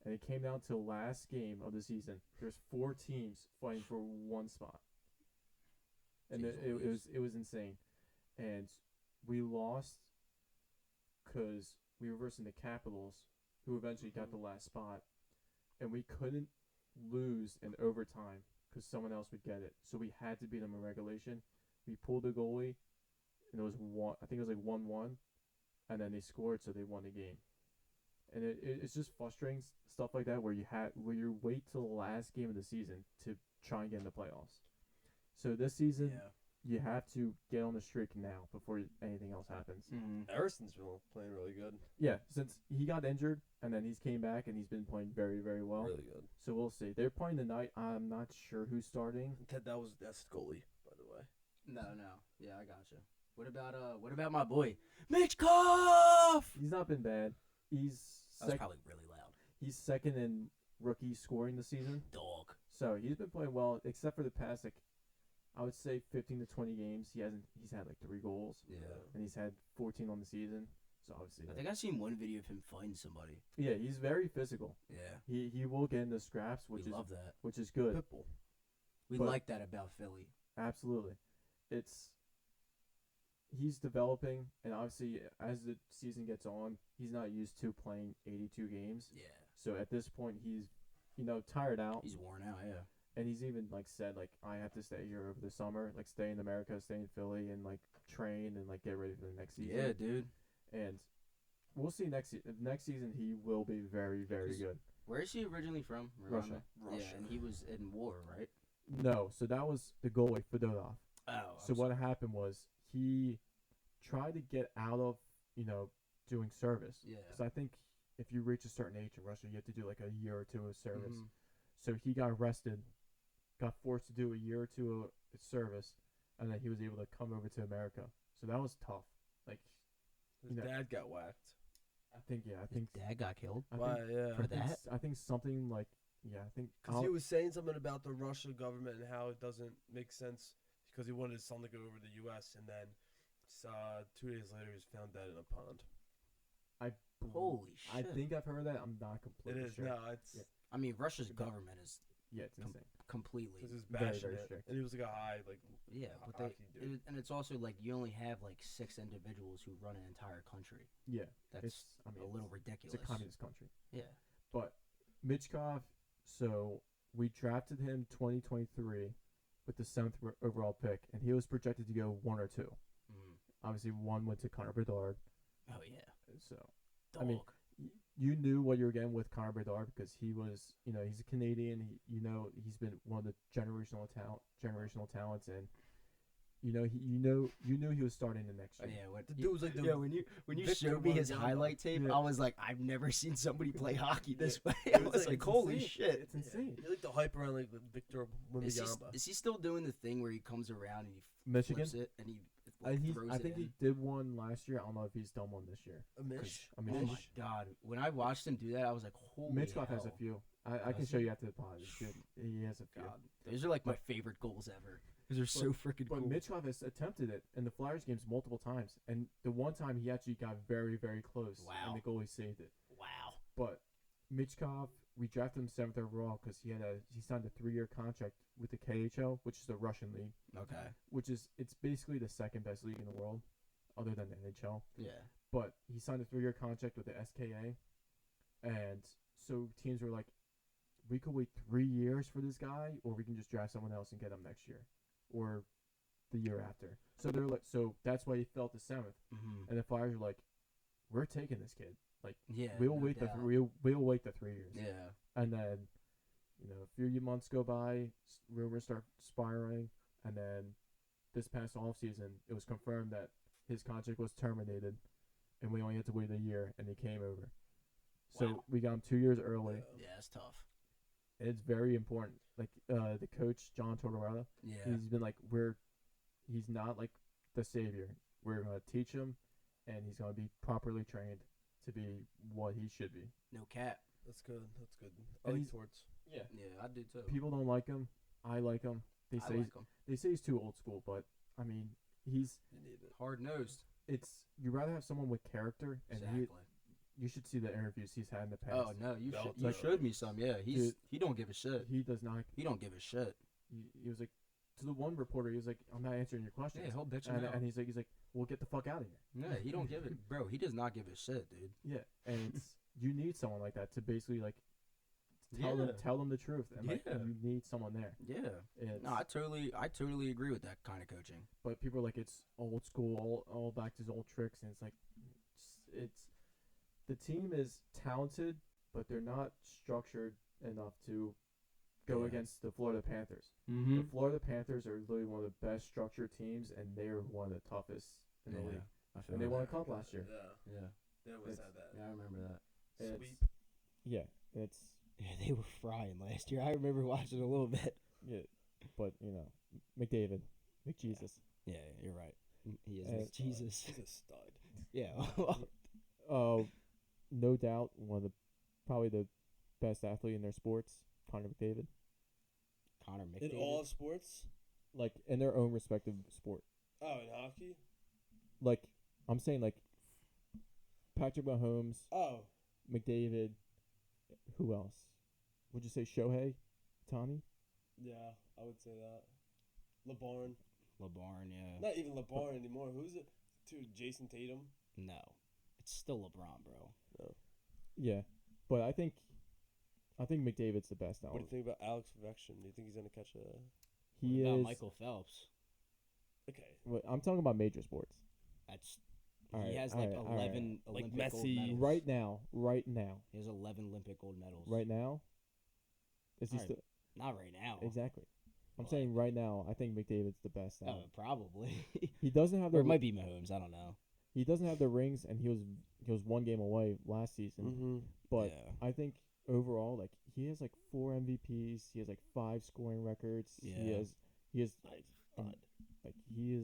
And it came down to the last game of the season. There's 4 teams fighting for 1 spot, and Jeez it Louise. was insane. And we lost because we were versing the Capitals, who eventually got the last spot, and we couldn't lose in overtime because someone else would get it. So we had to beat them in regulation. We pulled the goalie, and it was one. I think it was like 1-1, and then they scored, so they won the game. And it's just frustrating stuff like that where you wait till the last game of the season to try and get in the playoffs. So this season, you have to get on the streak now before anything else happens. Harrison's playing really good. Yeah, since he got injured and then he's came back and he's been playing very, very well. Really good. So we'll see. They're playing tonight. I'm not sure who's starting. That's goalie, by the way. No. Yeah, I gotcha. What about my boy Mitchkov? He's not been bad. That was probably really loud. He's second in rookie scoring this season. Dog. So he's been playing well, except for the past, like, I would say 15 to 20 games. He's had like 3 goals. Yeah. And he's had 14 on the season. So obviously. I think I've seen one video of him fighting somebody. Yeah, he's very physical. Yeah. He will get into scraps, which love that. Which is good. Pitbull. We like that about Philly. Absolutely. He's developing, and obviously as the season gets on, he's not used to playing 82 games. Yeah. So at this point, he's, tired out. He's worn out, yeah. And he's even said I have to stay here over the summer, stay in America, stay in Philly, and train and get ready for the next season. Yeah, dude. And we'll see next season he will be very, very good. Where is he originally from? Russia. Yeah, and he was in war, right? No, so that was the goalie Fedorov. Oh. So what happened was he tried to get out of doing service. Yeah. Because I think if you reach a certain age in Russia, you have to do a year or 2 of service. Mhm. So he got arrested, got forced to do a year or 2 of service, and then he was able to come over to America. So that was tough. His dad got whacked. I think Dad got killed. Yeah. For that? I think something Because he was saying something about the Russian government and how it doesn't make sense because he wanted his son to go over to the U.S. and then 2 days later he was found dead in a pond. Holy shit. I think I've heard that. I'm not completely sure. No, it's I mean, Russia's government is it's insane. completely. because it's Very, bashing very it, strict. and he was a high Yeah, but hockey dude. and it's also you only have 6 individuals who run an entire country. Yeah, That's a little ridiculous. It's a communist country. Yeah. But Mitchkov, so we drafted him 2023 with the 7th overall pick, and he was projected to go 1 or 2. Mm. Obviously, 1 went to Connor Bedard. Oh yeah. So Dog. I mean, you knew what you were getting with Connor Bedard because he was, he's a Canadian. He's been one of the generational talents, and you knew he was starting the next Oh, year. yeah, The dude was like the when you Victor showed me his Wembanyama. highlight tape, Yeah. I was like, I've never seen somebody play hockey this way. It I was was like, like, holy insane. shit. It's insane. You like the hype around Victor Wembanyama. Is he still doing the thing where he comes around and he Michigan. flips it and he throws I it think in? he did one last year. I don't know if he's done one this year. A Mish. I mean, Oh my god! When I watched him do that, I was like, "Holy Mitchkov hell. has a few. I can show you after the pod. It's good. He has a few. God, those are my favorite goals ever. Those are so freaking But cool. Mitchkov has attempted it in the Flyers games multiple times, and the one time he actually got very, very close, Wow. and the goalie saved it. Wow. But Mitchkov, we drafted him 7th overall because he signed a 3-year contract with the KHL, which is the Russian league, Okay. it's basically the second best league in the world, other than the NHL. Yeah. But he signed a 3-year contract with the SKA, and so teams were like, we could wait 3 years for this guy, or we can just draft someone else and get him next year, or the year after. So they're like, so that's why he fell to 7th, Mm-hmm. and the Flyers were like, we're taking this kid. Yeah. We'll no wait doubt. we'll wait the 3 years. Yeah. And then, a few months go by, rumors start spiraling, and then this past off season, it was confirmed that his contract was terminated, and we only had to wait a year, and he came over. So Wow. we got him 2 years early, Yeah, it's tough. and it's very important. The coach John Tortorella, Yeah. he's been like, he's not like the savior. We're gonna teach him, and he's gonna be properly trained to be what he should be. No cap. That's good. That's good. I And like he's- Torts. Yeah. Yeah, I do too. People don't like him. I like him. They I say like him. they say he's too old school, but I mean, You need it. Hard nosed. you rather have someone with character, and Exactly. you should see the interviews he's had in the past. Oh no, you Belt you like- showed me some. Yeah, Dude. he don't give a shit. He does not. He don't give a shit. He was like, to the one reporter, he was like, I'm not answering your questions. Yeah, he'll bitch him and, out. and he's like, well, get the fuck out of here. Yeah, he don't give it, bro. He does not give a shit, dude. Yeah, and it's you need someone like that to basically like Yeah. tell them the truth, and like Yeah. you need someone there. Yeah. It's, No, I totally agree with that kind of coaching. but people are like it's old school, all back to his old tricks, and it's like it's the team is talented, but they're not structured enough to go Yeah. against the Florida Panthers. Mm-hmm. The Florida Panthers are literally one of the best structured teams, and they're one of the toughest in the league. I feel And they that. won a cup last year. Yeah, Yeah. they always It's- had that. Yeah, I remember that. It's- Sweep. Yeah, it's Yeah, they were frying last year. I remember watching a little bit. yeah, but McDavid, McJesus. Yeah, you're right. He is And- Jesus. He's a stud. Yeah. No doubt one of probably the best athlete in their sports, Connor McDavid. Connor In McDavid. all sports. Like in their own respective sport. Oh, in hockey. Like I'm saying, like Patrick Mahomes, Oh, McDavid. Who else? Would you say Shohei, Tani? yeah, I would say that. LeBron. LeBron, yeah. Not even LeBron anymore. Who's it? Jason Tatum. No. It's still LeBron, bro. Yeah, but I think McDavid's the best now. What do you think about Alex Ovechkin? Do you think he's gonna catch a? He What about is. Michael Phelps. Okay. I'm talking about major sports. That's All he right, has all like right, all right. 11 Like Olympic gold Messi. medals. Right now, He has 11 Olympic gold medals. right now. Is he All right. still Not right now. exactly? I'm Like- saying right now. I think McDavid's the best now. Oh, probably. He doesn't have or the it might be Mahomes. I don't know. he doesn't have the rings, and he was one game away last season. Mm-hmm. But yeah. I think overall, like he has like 4 MVPs. He has like 5 scoring records. Yeah. He has Nice. Um, like he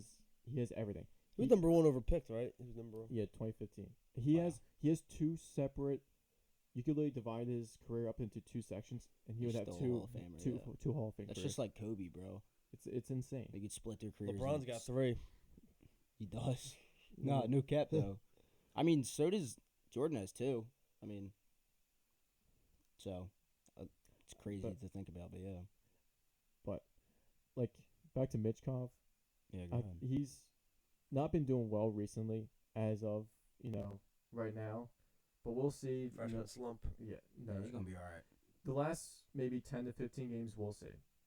has everything. He was number one overpicked, right? He was number one. Yeah, 2015. He Wow. has 2 separate. You could literally divide his career up into 2 sections, and he He's would have still a Hall of Famer, two yeah. two Hall of Fame That's careers. just like Kobe, bro. It's insane. They could split their careers. LeBron's and got 3. He does. No cap though. I mean, so does Jordan has 2. I mean, so it's crazy But- to think about, but yeah. Like back to Mitchkov, Yeah, go ahead. he's not been doing well recently, as of right now. But we'll see. Freshman slump. Yeah, Yeah, he's gonna be all right. the last maybe 10 to 15 games, we'll see.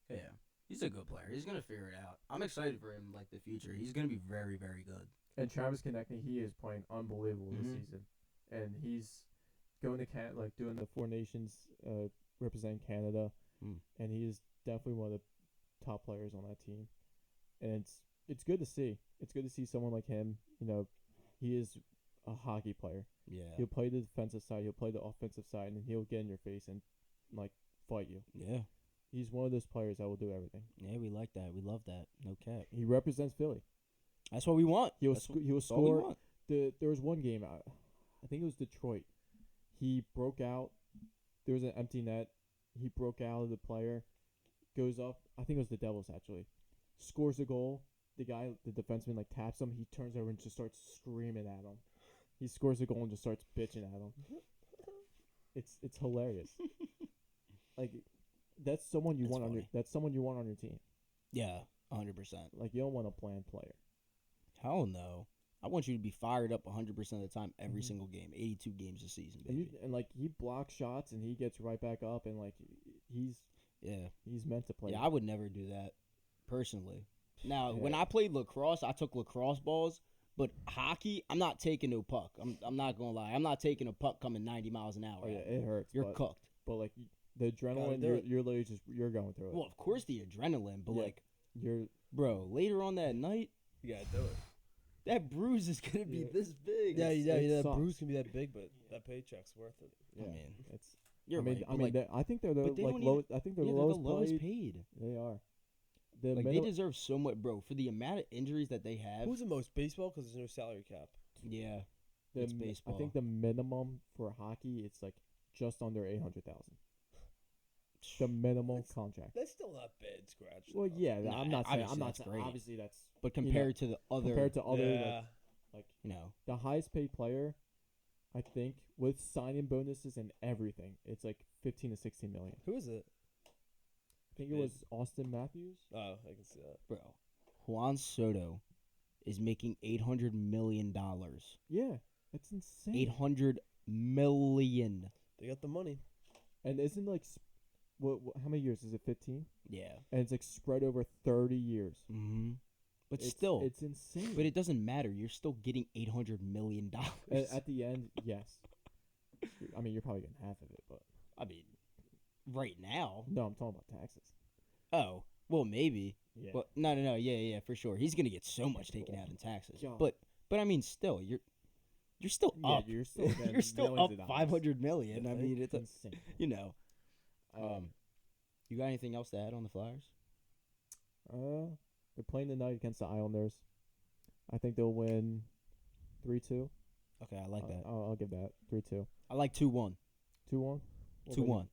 Yeah, he's a good player. He's gonna figure it out. I'm excited for him. Like the future, he's gonna be very, very good. And Travis Konechny, he is playing unbelievable this Mhm. season, and he's going to like doing the 4 Nations, representing Canada, Mm. and he is definitely one of the top players on that team, and it's good to see. It's good to see someone like him. He is a hockey player. Yeah, He'll play the defensive side, he'll play the offensive side, and he'll get in your face and like fight you. yeah, He's one of those players that will do everything. yeah. We like that. We love that. No cap. He represents Philly. That's what we want. He will That's he will that's all we score. want. There was one game, I think it was Detroit. He broke out. There was an empty net. He broke out of the player, goes up. I think it was the Devils actually. Scores a goal. The defenseman like taps him. He turns over and just starts screaming at him. He scores a goal and just starts bitching at him. It's hilarious. Like that's someone you That's want funny. that's someone you want on your team. Yeah, 100%. Like you don't want a bland player. Hell no. I want you to be fired up 100% of the time every Mhm. single game. 82 games a season, And, baby. like he blocks shots and he gets right back up and like he's Yeah. meant to play. Yeah, I would never do that personally. Now, when Yeah. I played lacrosse, I took lacrosse balls, but hockey, I'm not taking no puck. I'm not gonna lie. I'm not taking a puck coming 90 miles an hour. Oh yeah, at me. it hurts. You're but, cooked. but like the adrenaline, do you're it. literally just you're going through it. Well, of course the adrenaline, but Yeah. like, You're bro, later on that night, You gotta do it. that bruise is gonna be Yeah. this big. Yeah, It's- yeah, it that sucks. bruise can be that big, but that paycheck's worth it. yeah. I mean, It's you're I mean right. I but, mean like, I think they're the but they like don't lowest. I think they're yeah, the they're lowest played. paid. They are. The Like, they middle, deserve so much, bro. For the amount of injuries that they have. Who's the most? Baseball, because there's no salary cap. Yeah. the it's I baseball. think the minimum for hockey it's like just under 800,000. The minimum That's- contract. That's still not bad scratch. Well, though. yeah, Nah, I'm not saying obviously that's great. obviously that's But you know, compared to the other, compared to other Yeah. like you know, the highest paid player, I think with signing bonuses and everything, it's like 15 to 16 million. Who is it? I think it was Austin Matthews. Oh, I can see that. bro, Juan Soto is making $800 million. Yeah, that's insane. 800 million. They got the money. And isn't like, what? How many years is it? 15. Yeah. And it's like spread over 30 years. Mm-hmm. But It's- still, it's insane. but it doesn't matter. You're still getting $800 million. At the end, yes. I mean, you're probably getting half of it, but I mean, right now. no, I'm talking about taxes. Oh, well, maybe. Yeah. Well, no, yeah, for sure. He's gonna get so much taken out in taxes. Yeah. But I mean, still, you're still Yeah, up. you're still getting You're still millions up of dollars. 500 million. I mean, it's insane. you know. You got anything else to add on the Flyers? They're playing tonight against the Islanders. I think they'll win 3-2. Okay, I like that. I'll give that 3-2. I like 2-1. 2-1. 2-1.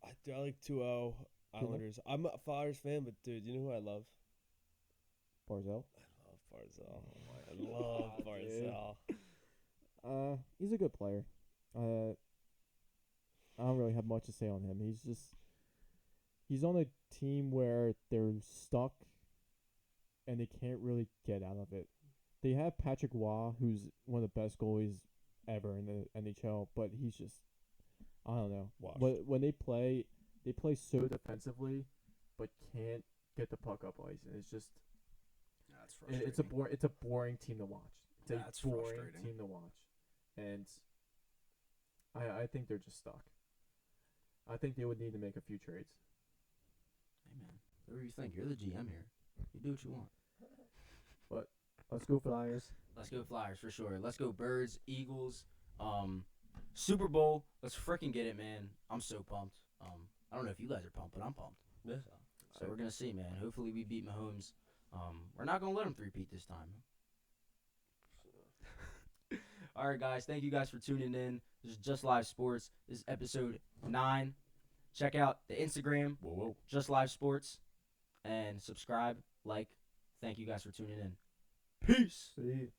I like 2-0 Islanders. I'm a Flyers fan, but dude, you know who I love? Barzell. I love Barzell. I love Barzell. He's a good player. I don't really have much to say on him. He's on a team where they're stuck and they can't really get out of it. They have Patrick Waugh, who's one of the best goalies ever in the NHL, but he's just, I don't know. Washed. When they play so defensively, but can't get the puck up ice, and it's just That's it's a boring team to watch. It's That's a boring frustrating. team to watch, and I think they're just stuck. I think they would need to make a few trades. Hey man, whatever you think. You're the GM here. You do what you want. Let's go Flyers. Let's go Flyers for sure. Let's go Birds, Eagles, Super Bowl. Let's freaking get it, man. I'm so pumped. I don't know if you guys are pumped, but I'm pumped. Yeah. So we're gonna see, man. Hopefully we beat Mahomes. We're not gonna let him three-peat this time. All right, guys. Thank you guys for tuning in. This is Just Live Sports. This is episode 9. Check out the Instagram, Just Live Sports, and subscribe, like. Thank you guys for tuning in. Peace. See.